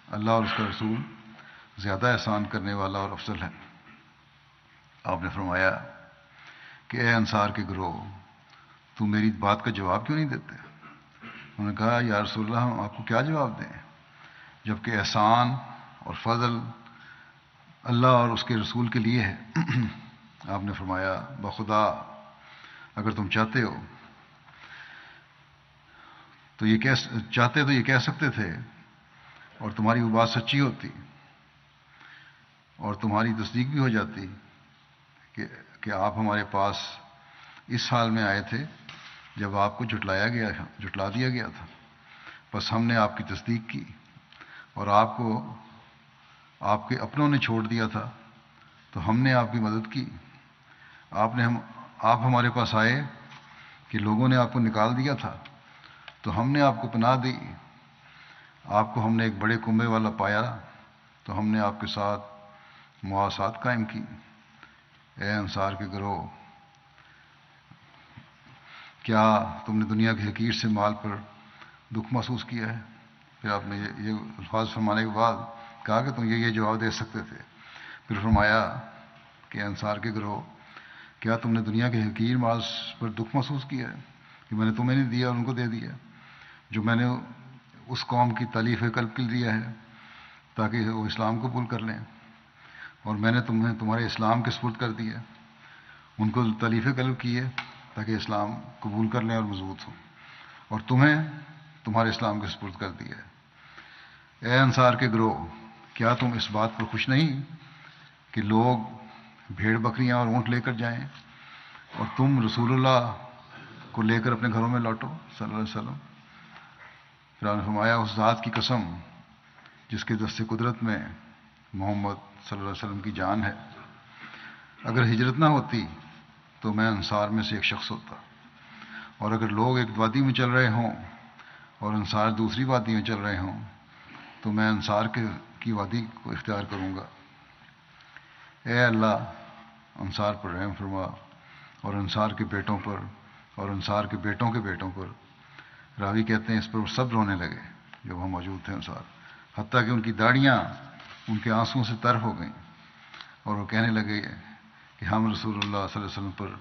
S1: اللہ اور اس کا رسول زیادہ احسان کرنے والا اور افضل ہے۔ آپ نے فرمایا کہ اے انصار کے گروہ، تم میری بات کا جواب کیوں نہیں دیتے؟ انہوں نے کہا یا رسول اللہ، ہم آپ کو کیا جواب دیں جبکہ احسان اور فضل اللہ اور اس کے رسول کے لیے ہے۔ آپ نے فرمایا بخدا، اگر تم چاہتے تو یہ کہہ سکتے تھے اور تمہاری وہ بات سچی ہوتی اور تمہاری تصدیق بھی ہو جاتی کہ آپ ہمارے پاس اس حال میں آئے تھے جب آپ کو جھٹلا دیا گیا تھا، بس ہم نے آپ کی تصدیق کی اور آپ کو آپ کے اپنوں نے چھوڑ دیا تھا تو ہم نے آپ کی مدد کی۔ آپ ہمارے پاس آئے کہ لوگوں نے آپ کو نکال دیا تھا تو ہم نے آپ کو پناہ دی۔ آپ کو ہم نے ایک بڑے کنبے والا پایا تو ہم نے آپ کے ساتھ مواصلات قائم کی۔ اے انصار کے گروہ، کیا تم نے دنیا کی حقیر سے مال پر دکھ محسوس کیا ہے؟ پھر آپ نے یہ الفاظ فرمانے کے بعد کہا کہ تم یہ جواب دے سکتے تھے۔ پھر فرمایا کہ انصار کے گروہ، کیا تم نے دنیا کے حقیر مال پر دکھ محسوس کیا ہے کہ میں نے تمہیں نہیں دیا اور ان کو دے دیا، جو میں نے اس قوم کی تالیف قلب کے لیے دیا ہے تاکہ وہ اسلام قبول کر لیں، اور میں نے تمہیں تمہارے اسلام کے سپرد کر دیا، ان کو تالیف قلب کی ہے تاکہ اسلام قبول کر لیں اور مضبوط ہوں، اور تمہیں تمہارے اسلام کے سپرد کر دیا ہے۔ اے انصار کے گروہ، کیا تم اس بات پر خوش نہیں کہ لوگ بھیڑ بکریاں اور اونٹ لے کر جائیں اور تم رسول اللہ کو لے کر اپنے گھروں میں لوٹو صلی اللہ علیہ وسلم؟ پھر آپ نے فرمایا اس ذات کی قسم جس کے دست قدرت میں محمد صلی اللہ علیہ وسلم کی جان ہے، اگر ہجرت نہ ہوتی تو میں انصار میں سے ایک شخص ہوتا، اور اگر لوگ ایک وادی میں چل رہے ہوں اور انصار دوسری وادی میں چل رہے ہوں تو میں انصار کی وادی کو اختیار کروں گا۔ اے اللہ، انصار پر رحم فرما اور انصار کے بیٹوں پر اور انصار کے بیٹوں کے بیٹوں پر۔ راوی کہتے ہیں اس پر سب رونے لگے جو وہاں موجود تھے انصار، حتیٰ کہ ان کی داڑیاں ان کے آنسوؤں سے تر ہو گئیں اور وہ کہنے لگے کہ ہم رسول اللہ صلی اللہ علیہ وسلم پر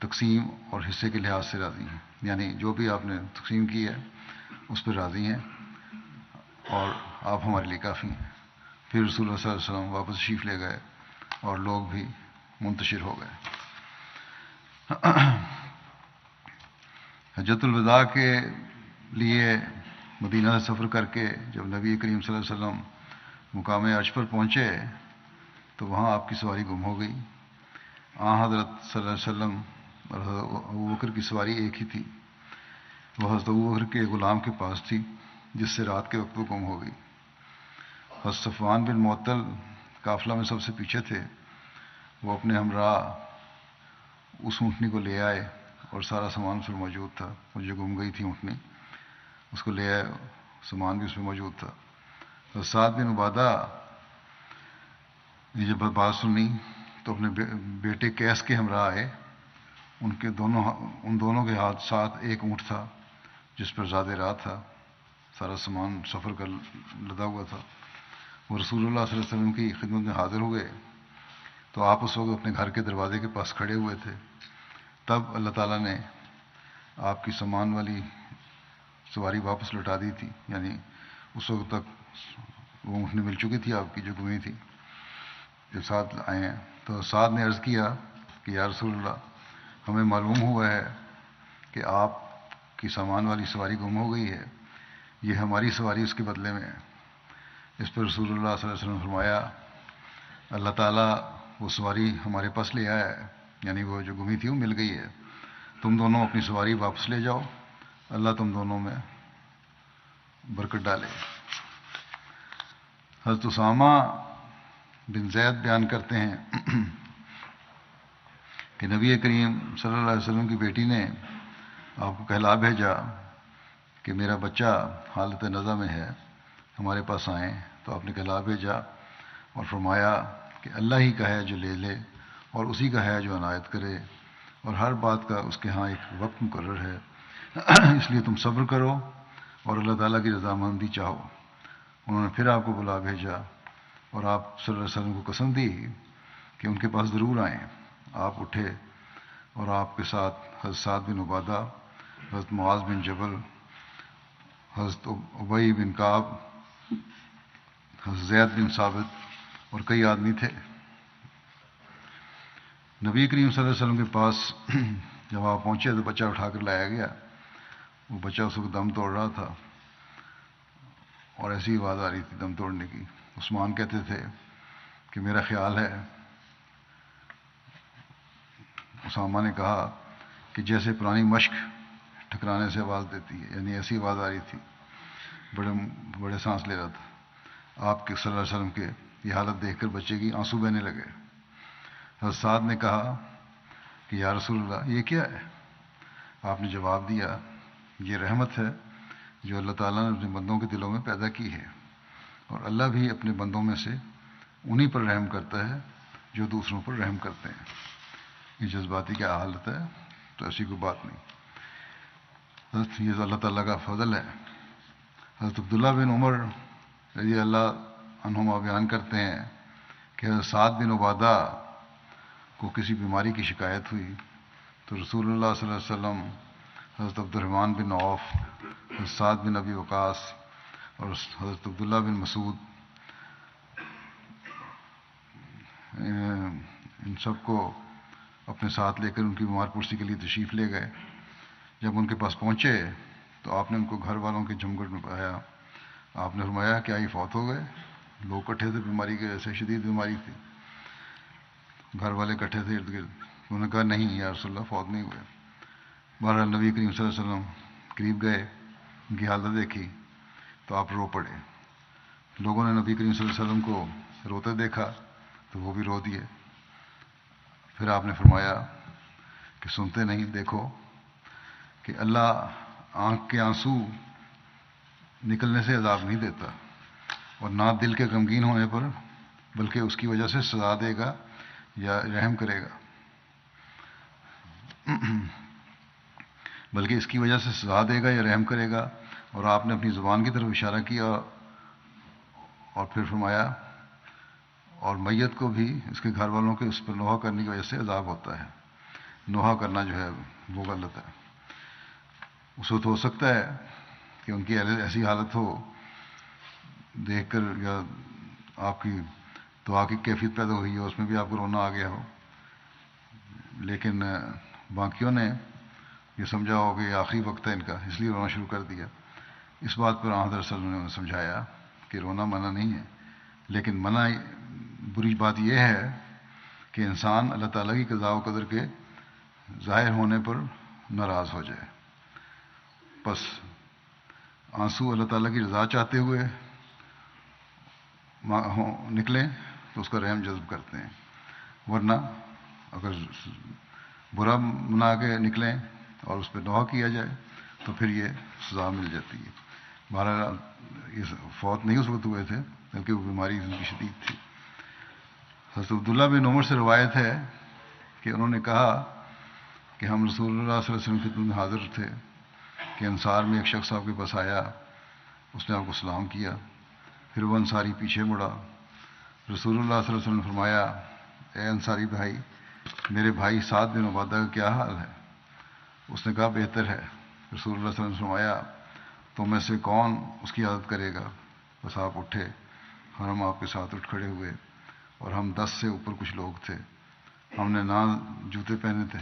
S1: تقسیم اور حصے کے لحاظ سے راضی ہیں، یعنی جو بھی آپ نے تقسیم کی ہے اس پر راضی ہیں، اور آپ ہمارے لیے کافی ہیں۔ پھر رسول اللہ صلی اللہ علیہ وسلم واپس تشریف لے گئے اور لوگ بھی منتشر ہو گئے۔ حجۃ الوداع کے لیے مدینہ سے سفر کر کے جب نبی کریم صلی اللہ علیہ وسلم مقام عرش پر پہنچے تو وہاں آپ کی سواری گم ہو گئی۔ حضرت صلی اللہ علیہ وسلم اور حضرت ابوبکر کی سواری ایک ہی تھی، وہ حضرت ابوبکر کے غلام کے پاس تھی جس سے رات کے وقت وہ گم ہو گئی۔ حضرت صفوان بن معطل قافلہ میں سب سے پیچھے تھے، وہ اپنے ہمراہ اس اونٹنی کو لے آئے اور سارا سامان اس میں موجود تھا، وہ جو گم گئی تھی اونٹنی اس کو لے آئے، سامان بھی اس میں موجود تھا۔ حضرت سعد بن عبادہ نے جب بات سنی تو اپنے بیٹے قیس کے ہمراہ آئے، ان دونوں کے ساتھ ایک اونٹ تھا جس پر زاد راہ تھا، سارا سامان سفر کا لدا ہوا تھا۔ وہ رسول اللہ صلی اللہ علیہ وسلم کی خدمت میں حاضر ہوئے تو آپ اس وقت اپنے گھر کے دروازے کے پاس کھڑے ہوئے تھے۔ تب اللہ تعالیٰ نے آپ کی سامان والی سواری واپس لوٹا دی تھی، یعنی اس وقت تک وہ اونٹنی مل چکی تھی آپ کی جو گمی تھی۔ جب ساتھ آئے ہیں تو سعد نے عرض کیا کہ یا رسول اللہ، ہمیں معلوم ہوا ہے کہ آپ کی سامان والی سواری گم ہو گئی ہے، یہ ہماری سواری اس کے بدلے میں ہے۔ اس پر رسول اللہ صلی اللہ علیہ وسلم نے فرمایا اللہ تعالیٰ وہ سواری ہمارے پاس لے آیا ہے، یعنی وہ جو گمی تھی وہ مل گئی ہے، تم دونوں اپنی سواری واپس لے جاؤ، اللہ تم دونوں میں برکت ڈالے۔ حضرت اسامہ بن زید بیان کرتے ہیں کہ نبی کریم صلی اللہ علیہ وسلم کی بیٹی نے آپ کو کہلا بھیجا کہ میرا بچہ حالت نزع میں ہے، ہمارے پاس آئیں، تو آپ نے کہلا بھیجا اور فرمایا کہ اللہ ہی کا ہے جو لے لے اور اسی کا ہے جو عنایت کرے، اور ہر بات کا اس کے ہاں ایک وقت مقرر ہے، اس لیے تم صبر کرو اور اللہ تعالیٰ کی رضامندی چاہو۔ انہوں نے پھر آپ کو بلا بھیجا اور آپ صلی اللہ علیہ وسلم کو قسم دی کہ ان کے پاس ضرور آئیں۔ آپ اٹھے اور آپ کے ساتھ حضرت سعد بن عبادہ، حضرت معاذ بن جبل، حضرت ابی بن کعب، حضرت زید بن ثابت اور کئی آدمی تھے۔ نبی کریم صلی اللہ علیہ وسلم کے پاس جب آپ پہنچے تو بچہ اٹھا کر لایا گیا، وہ بچہ اس وقت دم توڑ رہا تھا اور ایسی آواز آ رہی تھی دم توڑنے کی۔ عثمان کہتے تھے کہ میرا خیال ہے، اسامہ نے کہا کہ جیسے پرانی مشق ٹھکرانے سے آواز دیتی ہے، یعنی ایسی آواز آ رہی تھی، بڑے سانس لے رہا تھا۔ آپ کے صلی اللہ علیہ وسلم کے یہ حالت دیکھ کر بچے کی آنسو بہنے لگے۔ حضرت سعد نے کہا کہ یا رسول اللہ یہ کیا ہے؟ آپ نے جواب دیا یہ رحمت ہے جو اللہ تعالیٰ نے اپنے بندوں کے دلوں میں پیدا کی ہے، اور اللہ بھی اپنے بندوں میں سے انہی پر رحم کرتا ہے جو دوسروں پر رحم کرتے ہیں۔ یہ جذباتی کیا حالت ہے، تو ایسی کوئی بات نہیں، حضرت یہ تو اللہ تعالیٰ کا فضل ہے۔ حضرت عبداللہ بن عمر رضی اللہ عنہما بیان کرتے ہیں کہ حضرت سعد بن عبادہ کو کسی بیماری کی شکایت ہوئی تو رسول اللہ صلی اللہ علیہ وسلم حضرت عبد الرحمن بن عوف، حضرت سعد بن ابی وقاص اور حضرت عبداللہ بن مسعود ان سب کو اپنے ساتھ لے کر ان کی بیمار پرسی کے لیے تشریف لے گئے۔ جب ان کے پاس پہنچے تو آپ نے ان کو گھر والوں کے جمگھٹ میں پایا۔ آپ نے فرمایا کیا یہ فوت ہو گئے؟ لوگ کٹھے تھے بیماری کی وجہ سے، شدید بیماری تھی، گھر والے کٹھے تھے ارد گرد۔ انہوں نے کہا نہیں یا رسول اللہ فوت نہیں ہوئے۔ بہرحال نبی کریم صلی اللہ علیہ وسلم قریب گئے، ان کی حالت دیکھی تو آپ رو پڑے۔ لوگوں نے نبی کریم صلی اللہ علیہ وسلم کو روتے دیکھا تو وہ بھی رو دیے۔ پھر آپ نے فرمایا کہ سنتے نہیں، دیکھو کہ اللہ آنکھ کے آنسو نکلنے سے عذاب نہیں دیتا، اور نہ دل کے غمگین ہونے پر، بلکہ اس کی وجہ سے سزا دے گا یا رحم کرے گا، بلکہ اس کی وجہ سے سزا دے گا یا رحم کرے گا۔ اور آپ نے اپنی زبان کی طرف اشارہ کیا اور پھر فرمایا اور میت کو بھی اس کے گھر والوں کے اس پر نوحہ کرنے کی وجہ سے عذاب ہوتا ہے۔ نوحہ کرنا جو ہے وہ غلط ہے۔ اس وقت ہو سکتا ہے کہ ان کی ایسی حالت ہو دیکھ کر یا آپ کی دعا کی کیفیت پیدا ہوئی ہے، اس میں بھی آپ کو رونا آ گیا ہو، لیکن باقیوں نے یہ سمجھا ہو کہ یہ آخری وقت ہے ان کا، اس لیے رونا شروع کر دیا. اس بات پر حضرت صلی اللہ علیہ وسلم نے سمجھایا کہ رونا منع نہیں ہے، لیکن منع بری بات یہ ہے کہ انسان اللہ تعالیٰ کی قضاء و قدر کے ظاہر ہونے پر ناراض ہو جائے. بس آنسو اللہ تعالیٰ کی رضا چاہتے ہوئے نکلیں تو اس کا رحم جذب کرتے ہیں، ورنہ اگر برا منا کے نکلیں اور اس پہ نوحہ کیا جائے تو پھر یہ سزا مل جاتی ہے. بہرحال یہ فوت نہیں اس وقت ہوئے تھے، بلکہ وہ بیماری ان کی شدید تھی. حضرت عبداللہ بن عمر سے روایت ہے کہ انہوں نے کہا کہ ہم رسول اللہ صلی اللہ علیہ وسلم کی خدمت میں حاضر تھے کہ انصار میں ایک شخص آپ کے پاس آیا، اس نے آپ کو سلام کیا، پھر وہ انصاری پیچھے مڑا. رسول اللہ صلی اللہ علیہ وسلم نے فرمایا، اے انصاری بھائی، میرے بھائی سعد بن عبادہ کا کیا حال ہے؟ اس نے کہا بہتر ہے. رسول اللہ صلی اللہ علیہ وسلم نے فرمایا، تو میں سے کون اس کی عادت کرے گا؟ بس آپ اٹھے اور ہم آپ کے ساتھ اٹھ کھڑے ہوئے، اور ہم 10 سے اوپر کچھ لوگ تھے. ہم نے نہ جوتے پہنے تھے،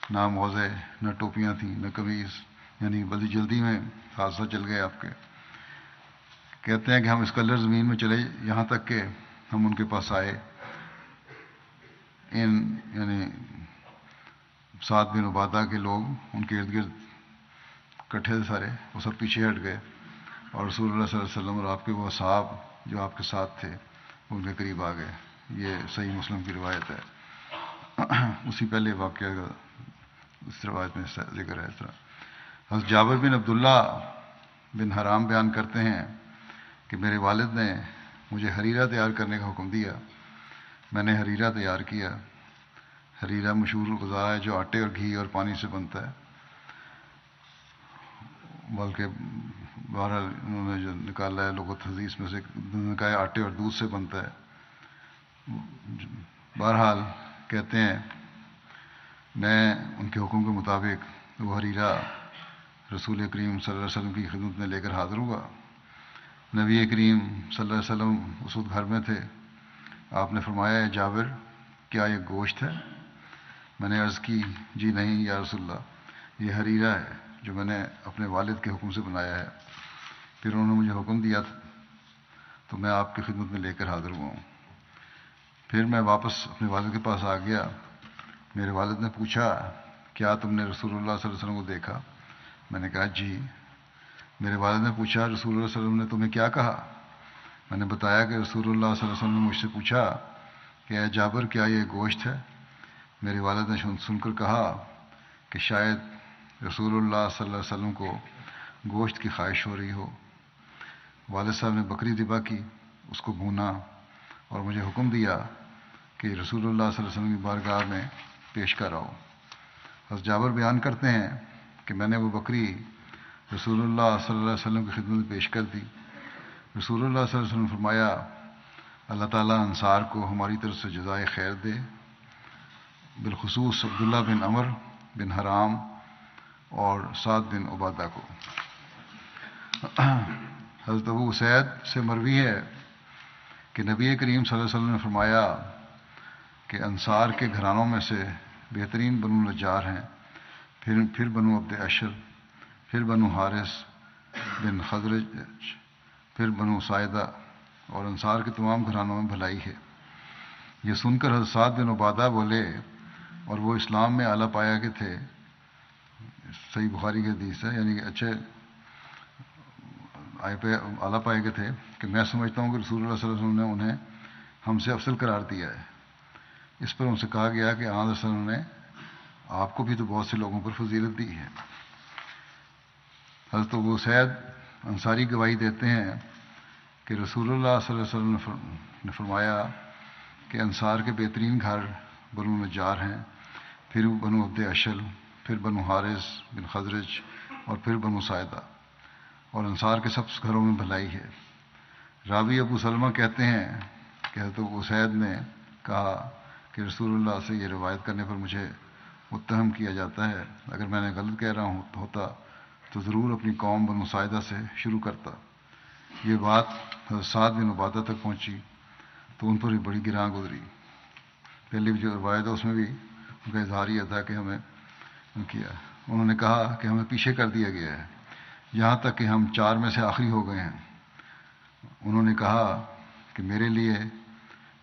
S1: نہ موزے، نہ ٹوپیاں تھیں، نہ قمیض، یعنی بڑی جلدی میں حادثہ چل گئے آپ کے. کہتے ہیں کہ ہم اس قدر زمین میں چلے یہاں تک کہ ہم ان کے پاس آئے، یعنی سعد بن عبادہ کے لوگ ان کے ارد گرد اکٹھے تھے سارے، وہ سب پیچھے ہٹ گئے، اور رسول اللہ صلی اللہ علیہ وسلم اور آپ کے وہ اصحاب جو آپ کے ساتھ تھے ان کے قریب آ گئے. یہ صحیح مسلم کی روایت ہے. اسی پہلے واقعہ کا اس روایت میں ذکر ہے. اس طرح حضرت جابر بن عبداللہ بن حرام بیان کرتے ہیں کہ میرے والد نے مجھے حریرہ تیار کرنے کا حکم دیا. میں نے حریرہ تیار کیا. حریرہ مشہور غذا ہے جو آٹے اور گھی اور پانی سے بنتا ہے، بلکہ بہرحال انہوں نے جو نکالا ہے لغت حدیث میں سے نکایا آٹے اور دودھ سے بنتا ہے. بہرحال کہتے ہیں میں ان کے حکم کے مطابق وہ حریرہ رسول کریم صلی اللہ علیہ وسلم کی خدمت میں لے کر حاضر ہوا. نبی کریم صلی اللہ علیہ وسلم اس وقت گھر میں تھے. آپ نے فرمایا، اے جابر، کیا یہ گوشت ہے؟ میں نے عرض کی، جی نہیں یا رسول اللہ، یہ حریرہ ہے جو میں نے اپنے والد کے حکم سے بنایا ہے. پھر انہوں نے مجھے حکم دیا تو میں آپ کی خدمت میں لے کر حاضر ہوا ہوں. پھر میں واپس اپنے والد کے پاس آ گیا. میرے والد نے پوچھا، کیا تم نے رسول اللہ صلی اللہ علیہ وسلم کو دیکھا؟ میں نے کہا جی. میرے والد نے پوچھا، رسول اللہ صلی اللہ علیہ وسلم نے تمہیں کیا کہا؟ میں نے بتایا کہ رسول اللہ صلی اللہ علیہ وسلم نے مجھ سے پوچھا کہ اے جابر، کیا یہ گوشت ہے؟ میرے والد نے سن کر کہا کہ شاید رسول اللہ صلی اللہ علیہ وسلم کو گوشت کی خواہش ہو رہی ہو. والد صاحب نے بکری ذبح کی، اس کو بھونا اور مجھے حکم دیا کہ رسول اللہ صلی اللہ علیہ وسلم کی بارگاہ میں پیش کر آؤ. حضرت جابر بیان کرتے ہیں کہ میں نے وہ بکری رسول اللہ صلی اللہ علیہ وسلم کی خدمت میں پیش کر دی. رسول اللہ صلی اللہ علیہ وسلم نے فرمایا، اللہ تعالیٰ انصار کو ہماری طرف سے جزائے خیر دے، بالخصوص عبداللہ بن عمر بن حرام اور سعد بن عبادہ کو. حضرت ابو سعید سے مروی ہے کہ نبی کریم صلی اللہ علیہ وسلم نے فرمایا کہ انصار کے گھرانوں میں سے بہترین بنو نجار ہیں، پھر بنو عبد اشر، پھر بنو حارث بن خزرج، پھر بنو سائدہ، اور انصار کے تمام گھرانوں میں بھلائی ہے. یہ سن کر حضرت سعد بن عبادہ بولے، اور وہ اسلام میں اعلیٰ پایا کے تھے، صحیح بخاری کی حدیث ہے، یعنی کہ اچھے اعلیٰ پائے کے تھے، کہ میں سمجھتا ہوں کہ رسول اللہ صلی اللہ علیہ وسلم نے انہیں ہم سے افضل قرار دیا ہے. اس پر ان سے کہا گیا کہ آن رسول نے آپ کو بھی تو بہت سے لوگوں پر فضیلت دی ہے. حضرت ابو سعید انصاری گواہی دیتے ہیں کہ رسول اللہ صلی اللہ علیہ وسلم نے فرمایا کہ انصار کے بہترین گھر بنو نجار ہیں، پھر بنو عبد اشل، پھر بنو حارث بن خزرج، اور پھر بنو سائدہ، اور انصار کے سب گھروں میں بھلائی ہے. راوی ابو سلمہ کہتے ہیں کہ حضرت ابو سعید نے کہا کہ رسول اللہ سے یہ روایت کرنے پر مجھے متہم کیا جاتا ہے. اگر میں نے غلط کہہ رہا ہوتا تو ضرور اپنی قوم بنو سائدہ سے شروع کرتا. یہ بات حضرت سعد بن عبادہ تک پہنچی تو ان پر بھی بڑی گراں گزری. پہلی جو روایت ہے اس میں بھی ان کا اظہار یہ تھا کہ ہمیں کیا، انہوں نے کہا کہ ہمیں پیچھے کر دیا گیا ہے یہاں تک کہ ہم 4 میں سے آخری ہو گئے ہیں. انہوں نے کہا کہ میرے لیے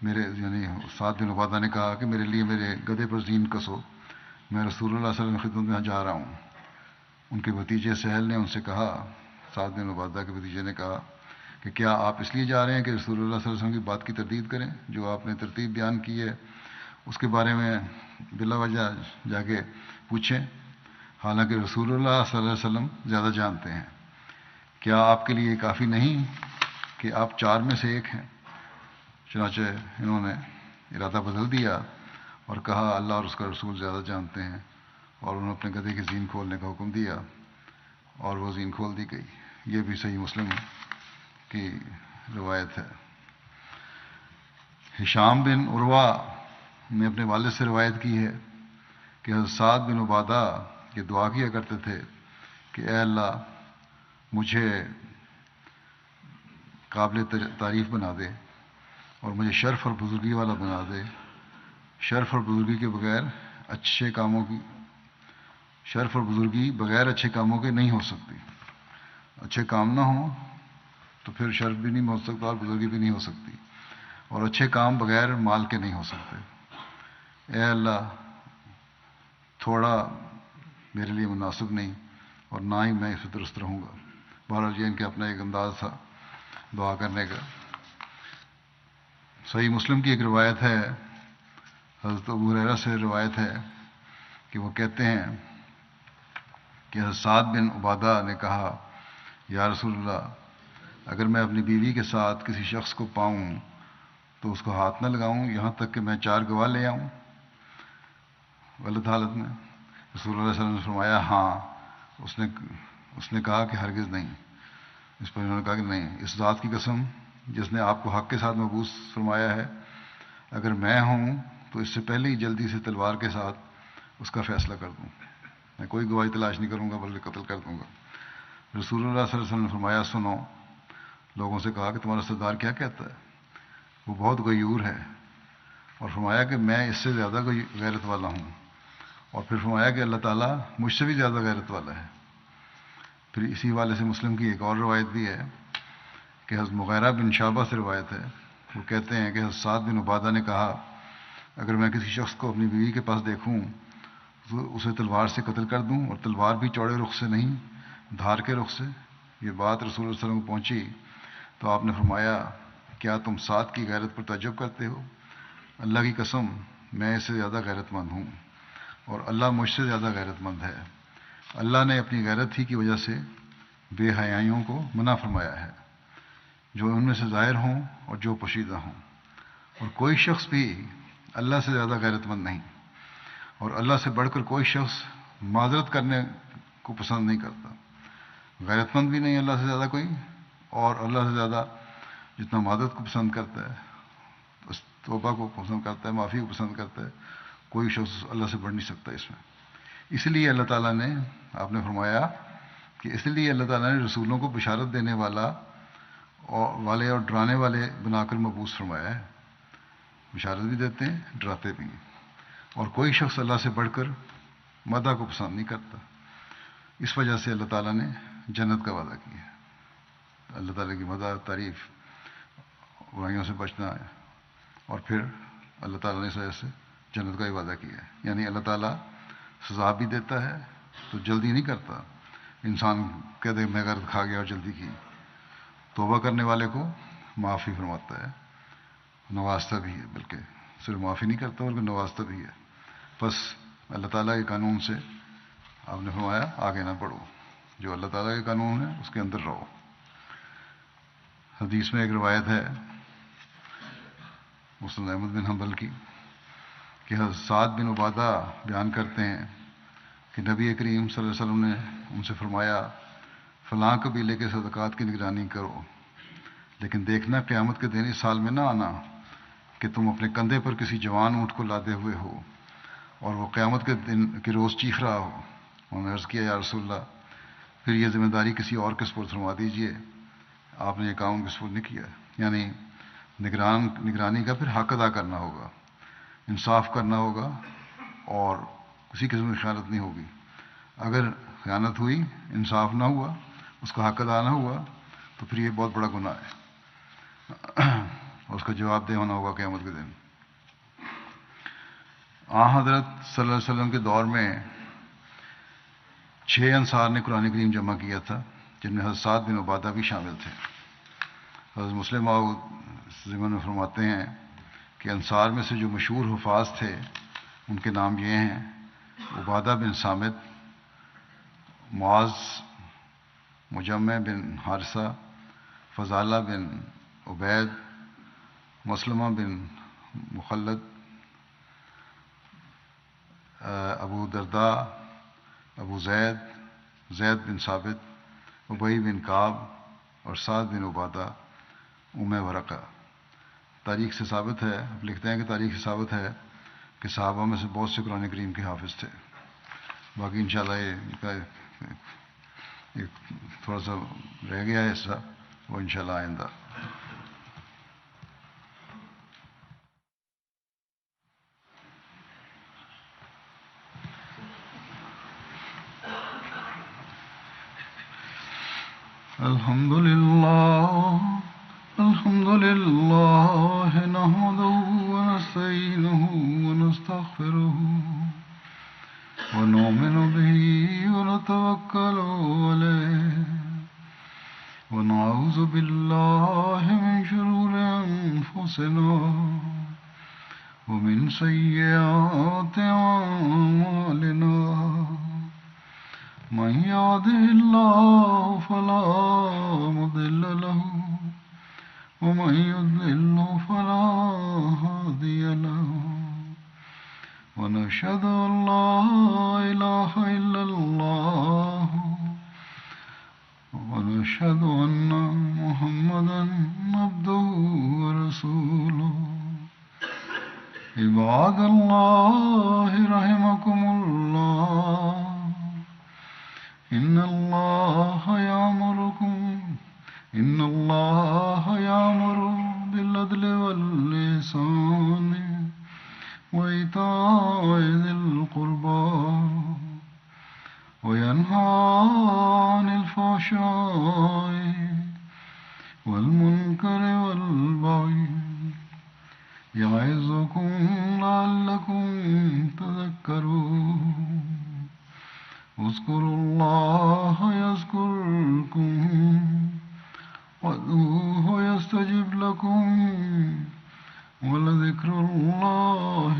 S1: یعنی سعد بن عبادہ نے کہا کہ میرے لیے میرے گدھے پر زین کسو، میں رسول اللہ صلی اللہ علیہ وسلم کی خدمت میں جا رہا ہوں. ان کے بھتیجے سہل نے ان سے کہا، سعد بن عبادہ کے بھتیجے نے کہا کہ کیا آپ اس لیے جا رہے ہیں کہ رسول اللہ صلی اللہ علیہ وسلم کی بات کی تردید کریں؟ جو آپ نے ترتیب بیان کی ہے اس کے بارے میں بلا وجہ جا کے پوچھیں، حالانکہ رسول اللہ صلی اللہ علیہ وسلم زیادہ جانتے ہیں. کیا آپ کے لیے کافی نہیں کہ آپ 4 میں سے ایک ہیں؟ چنانچہ انہوں نے ارادہ بدل دیا اور کہا اللہ اور اس کا رسول زیادہ جانتے ہیں، اور انہوں نے اپنے گدھے کی زین کھولنے کا حکم دیا اور وہ زین کھول دی گئی. یہ بھی صحیح مسلم کی روایت ہے. ہشام بن عروہ نے اپنے والد سے روایت کی ہے کہ حضرت سعد بن عبادہ یہ دعا کیا کرتے تھے کہ اے اللہ مجھے قابل تعریف بنا دے اور مجھے شرف اور بزرگی والا بنا دے. شرف اور بزرگی کے بغیر شرف اور بزرگی بغیر اچھے کاموں کے نہیں ہو سکتی. اچھے کام نہ ہوں تو پھر شرف بھی نہیں ہو سکتا اور بزرگی بھی نہیں ہو سکتی، اور اچھے کام بغیر مال کے نہیں ہو سکتے. اے اللہ تھوڑا میرے لیے مناسب نہیں اور نہ ہی میں اسے درست رہوں گا. بہرحال یہ ان کے اپنا ایک انداز تھا دعا کرنے کا. صحیح مسلم کی ایک روایت ہے، حضرت ابو ہریرہ سے روایت ہے کہ وہ کہتے ہیں کہ حضرت سعد بن عبادہ نے کہا یا رسول اللہ اگر میں اپنی بیوی کے ساتھ کسی شخص کو پاؤں تو اس کو ہاتھ نہ لگاؤں یہاں تک کہ میں 4 گواہ لے آؤں غلط حالت میں؟ رسول اللہ صلی اللہ علیہ وسلم نے فرمایا ہاں. اس نے کہا کہ ہرگز نہیں. اس پر انہوں نے کہا کہ نہیں، اس ذات کی قسم جس نے آپ کو حق کے ساتھ مبعوث فرمایا ہے، اگر میں ہوں تو اس سے پہلے ہی جلدی سے تلوار کے ساتھ اس کا فیصلہ کر دوں. میں کوئی گواہی تلاش نہیں کروں گا بلکہ قتل کر دوں گا. رسول اللہ صلی اللہ علیہ وسلم نے فرمایا سنو. لوگوں سے کہا کہ تمہارا سردار کیا کہتا ہے؟ وہ بہت غیور ہے. اور فرمایا کہ میں اس سے زیادہ غیرت والا ہوں. اور پھر فرمایا کہ اللہ تعالیٰ مجھ سے بھی زیادہ غیرت والا ہے. پھر اسی حوالے سے مسلم کی ایک اور روایت بھی ہے کہ حضرت مغیرہ بن شعبہ سے روایت ہے، وہ کہتے ہیں کہ حضرت سعد بن عبادہ نے کہا اگر میں کسی شخص کو اپنی بیوی کے پاس دیکھوں تو اسے تلوار سے قتل کر دوں، اور تلوار بھی چوڑے رخ سے نہیں دھار کے رخ سے. یہ بات رسول اللہ صلی اللہ علیہ وسلم کو پہنچی تو آپ نے فرمایا کیا تم سعد کی غیرت پر تعجب کرتے ہو؟ اللہ کی قسم میں اس سے زیادہ غیرت مند ہوں اور اللہ مجھ سے زیادہ غیرت مند ہے. اللہ نے اپنی غیرت ہی کی وجہ سے بے حیائیوں کو منع فرمایا ہے، جو ان میں سے ظاہر ہوں اور جو پوشیدہ ہوں. اور کوئی شخص بھی اللہ سے زیادہ غیرت مند نہیں، اور اللہ سے بڑھ کر کوئی شخص معذرت کرنے کو پسند نہیں کرتا. غیرت مند بھی نہیں اللہ سے زیادہ کوئی، اور اللہ سے زیادہ جتنا معذرت کو پسند کرتا ہے، توبہ کو پسند کرتا ہے، معافی کو پسند کرتا ہے، کوئی شخص اللہ سے بڑھ نہیں سکتا اس میں. اس لیے اللہ تعالیٰ نے آپ نے فرمایا کہ اس لیے اللہ تعالیٰ نے رسولوں کو بشارت دینے والے اور ڈرانے والے بنا کر مبعوث فرمایا ہے. بشارت بھی دیتے ہیں، ڈراتے بھی ہیں. اور کوئی شخص اللہ سے بڑھ کر مدح کو پسند نہیں کرتا. اس وجہ سے اللہ تعالیٰ نے جنت کا وعدہ کیا ہے. اللہ تعالیٰ کی مدح، تعریف، برائیوں سے بچنا ہے، اور پھر اللہ تعالیٰ نے اس وجہ سے جنت کا ہی وعدہ کیا ہے. یعنی اللہ تعالیٰ سزا بھی دیتا ہے تو جلدی نہیں کرتا. انسان کہہ دے میں غلط کھا گیا اور جلدی کی. توبہ کرنے والے کو معافی فرماتا ہے، نوازتا بھی ہے، بلکہ صرف معافی نہیں کرتا بلکہ نوازتا بھی ہے. بس اللہ تعالیٰ کے قانون سے آپ نے فرمایا آگے نہ بڑھو، جو اللہ تعالیٰ کے قانون ہے اس کے اندر رہو. حدیث میں ایک روایت ہے مسند احمد بن حنبل کی کہ حضرت سعد بن عبادہ بیان کرتے ہیں کہ نبی کریم صلی اللہ علیہ وسلم نے ان سے فرمایا فلاں قبیلے کے صدقات کی نگرانی کرو، لیکن دیکھنا قیامت کے دن اس سال میں نہ آنا کہ تم اپنے کندھے پر کسی جوان اونٹ کو لادے ہوئے ہو اور وہ قیامت کے دن کے روز چیخ رہا ہو. انہوں نے عرض کیا یا رسول اللہ پھر یہ ذمہ داری کسی اور کے سپرد فرما دیجیے. آپ نے یہ کام ان کے سپرد نہیں کیا. یعنی نگرانی کا پھر حق ادا کرنا ہوگا، انصاف کرنا ہوگا، اور کسی قسم کی خیانت نہیں ہوگی. اگر خیانت ہوئی، انصاف نہ ہوا، اس کا حق ادا نہ ہوا، تو پھر یہ بہت بڑا گناہ ہے، اور اس کا جواب دہ ہونا ہوگا قیامت کے دن. حضرت صلی اللہ علیہ وسلم کے دور میں 6 انصار نے قرآن کریم جمع کیا تھا، جن میں حضرت سعد بن عبادہ بھی شامل تھے. حضرت مسلم موعود ضمن میں فرماتے ہیں کہ انصار میں سے جو مشہور حفاظ تھے ان کے نام یہ ہیں: عبادہ بن صامت، معاذ، مجمع بن حارثہ، فضالہ بن عبید، مسلمہ بن مخلد، ابو درداء، ابو زید، زید بن ثابت، ابی بن کعب، اور سعد بن عبادہ ام ورقہ. تاریخ سے ثابت ہے، لکھتے ہیں کہ تاریخ سے ثابت ہے کہ صحابہ میں سے بہت سے قرآن کریم کے حافظ تھے. باقی انشاءاللہ یہ تھوڑا سا رہ گیا ہے حصہ، وہ انشاءاللہ آئندہ. الحمد لله نحمده ونستعينه ونستغفره ونؤمن به ونتوكل عليه ونعوذ بالله من شرور أنفسنا ومن سيئات أعمالنا. من يهده الله فلا مضل له ومن يضلل فلا هادي له. ونشهد أن لا إله إلا الله ونشهد أن محمدا عبده ورسوله. عباد الله رحمكم الله، إن الله يأمر بالعدل والإحسان وإيتاء ذي القربى وينهى عن الفحشاء والمنكر والبغي يعظكم لعلكم تذكرون. اذكروا الله يذكركم وادعوه يستجب لكم ولذكر الله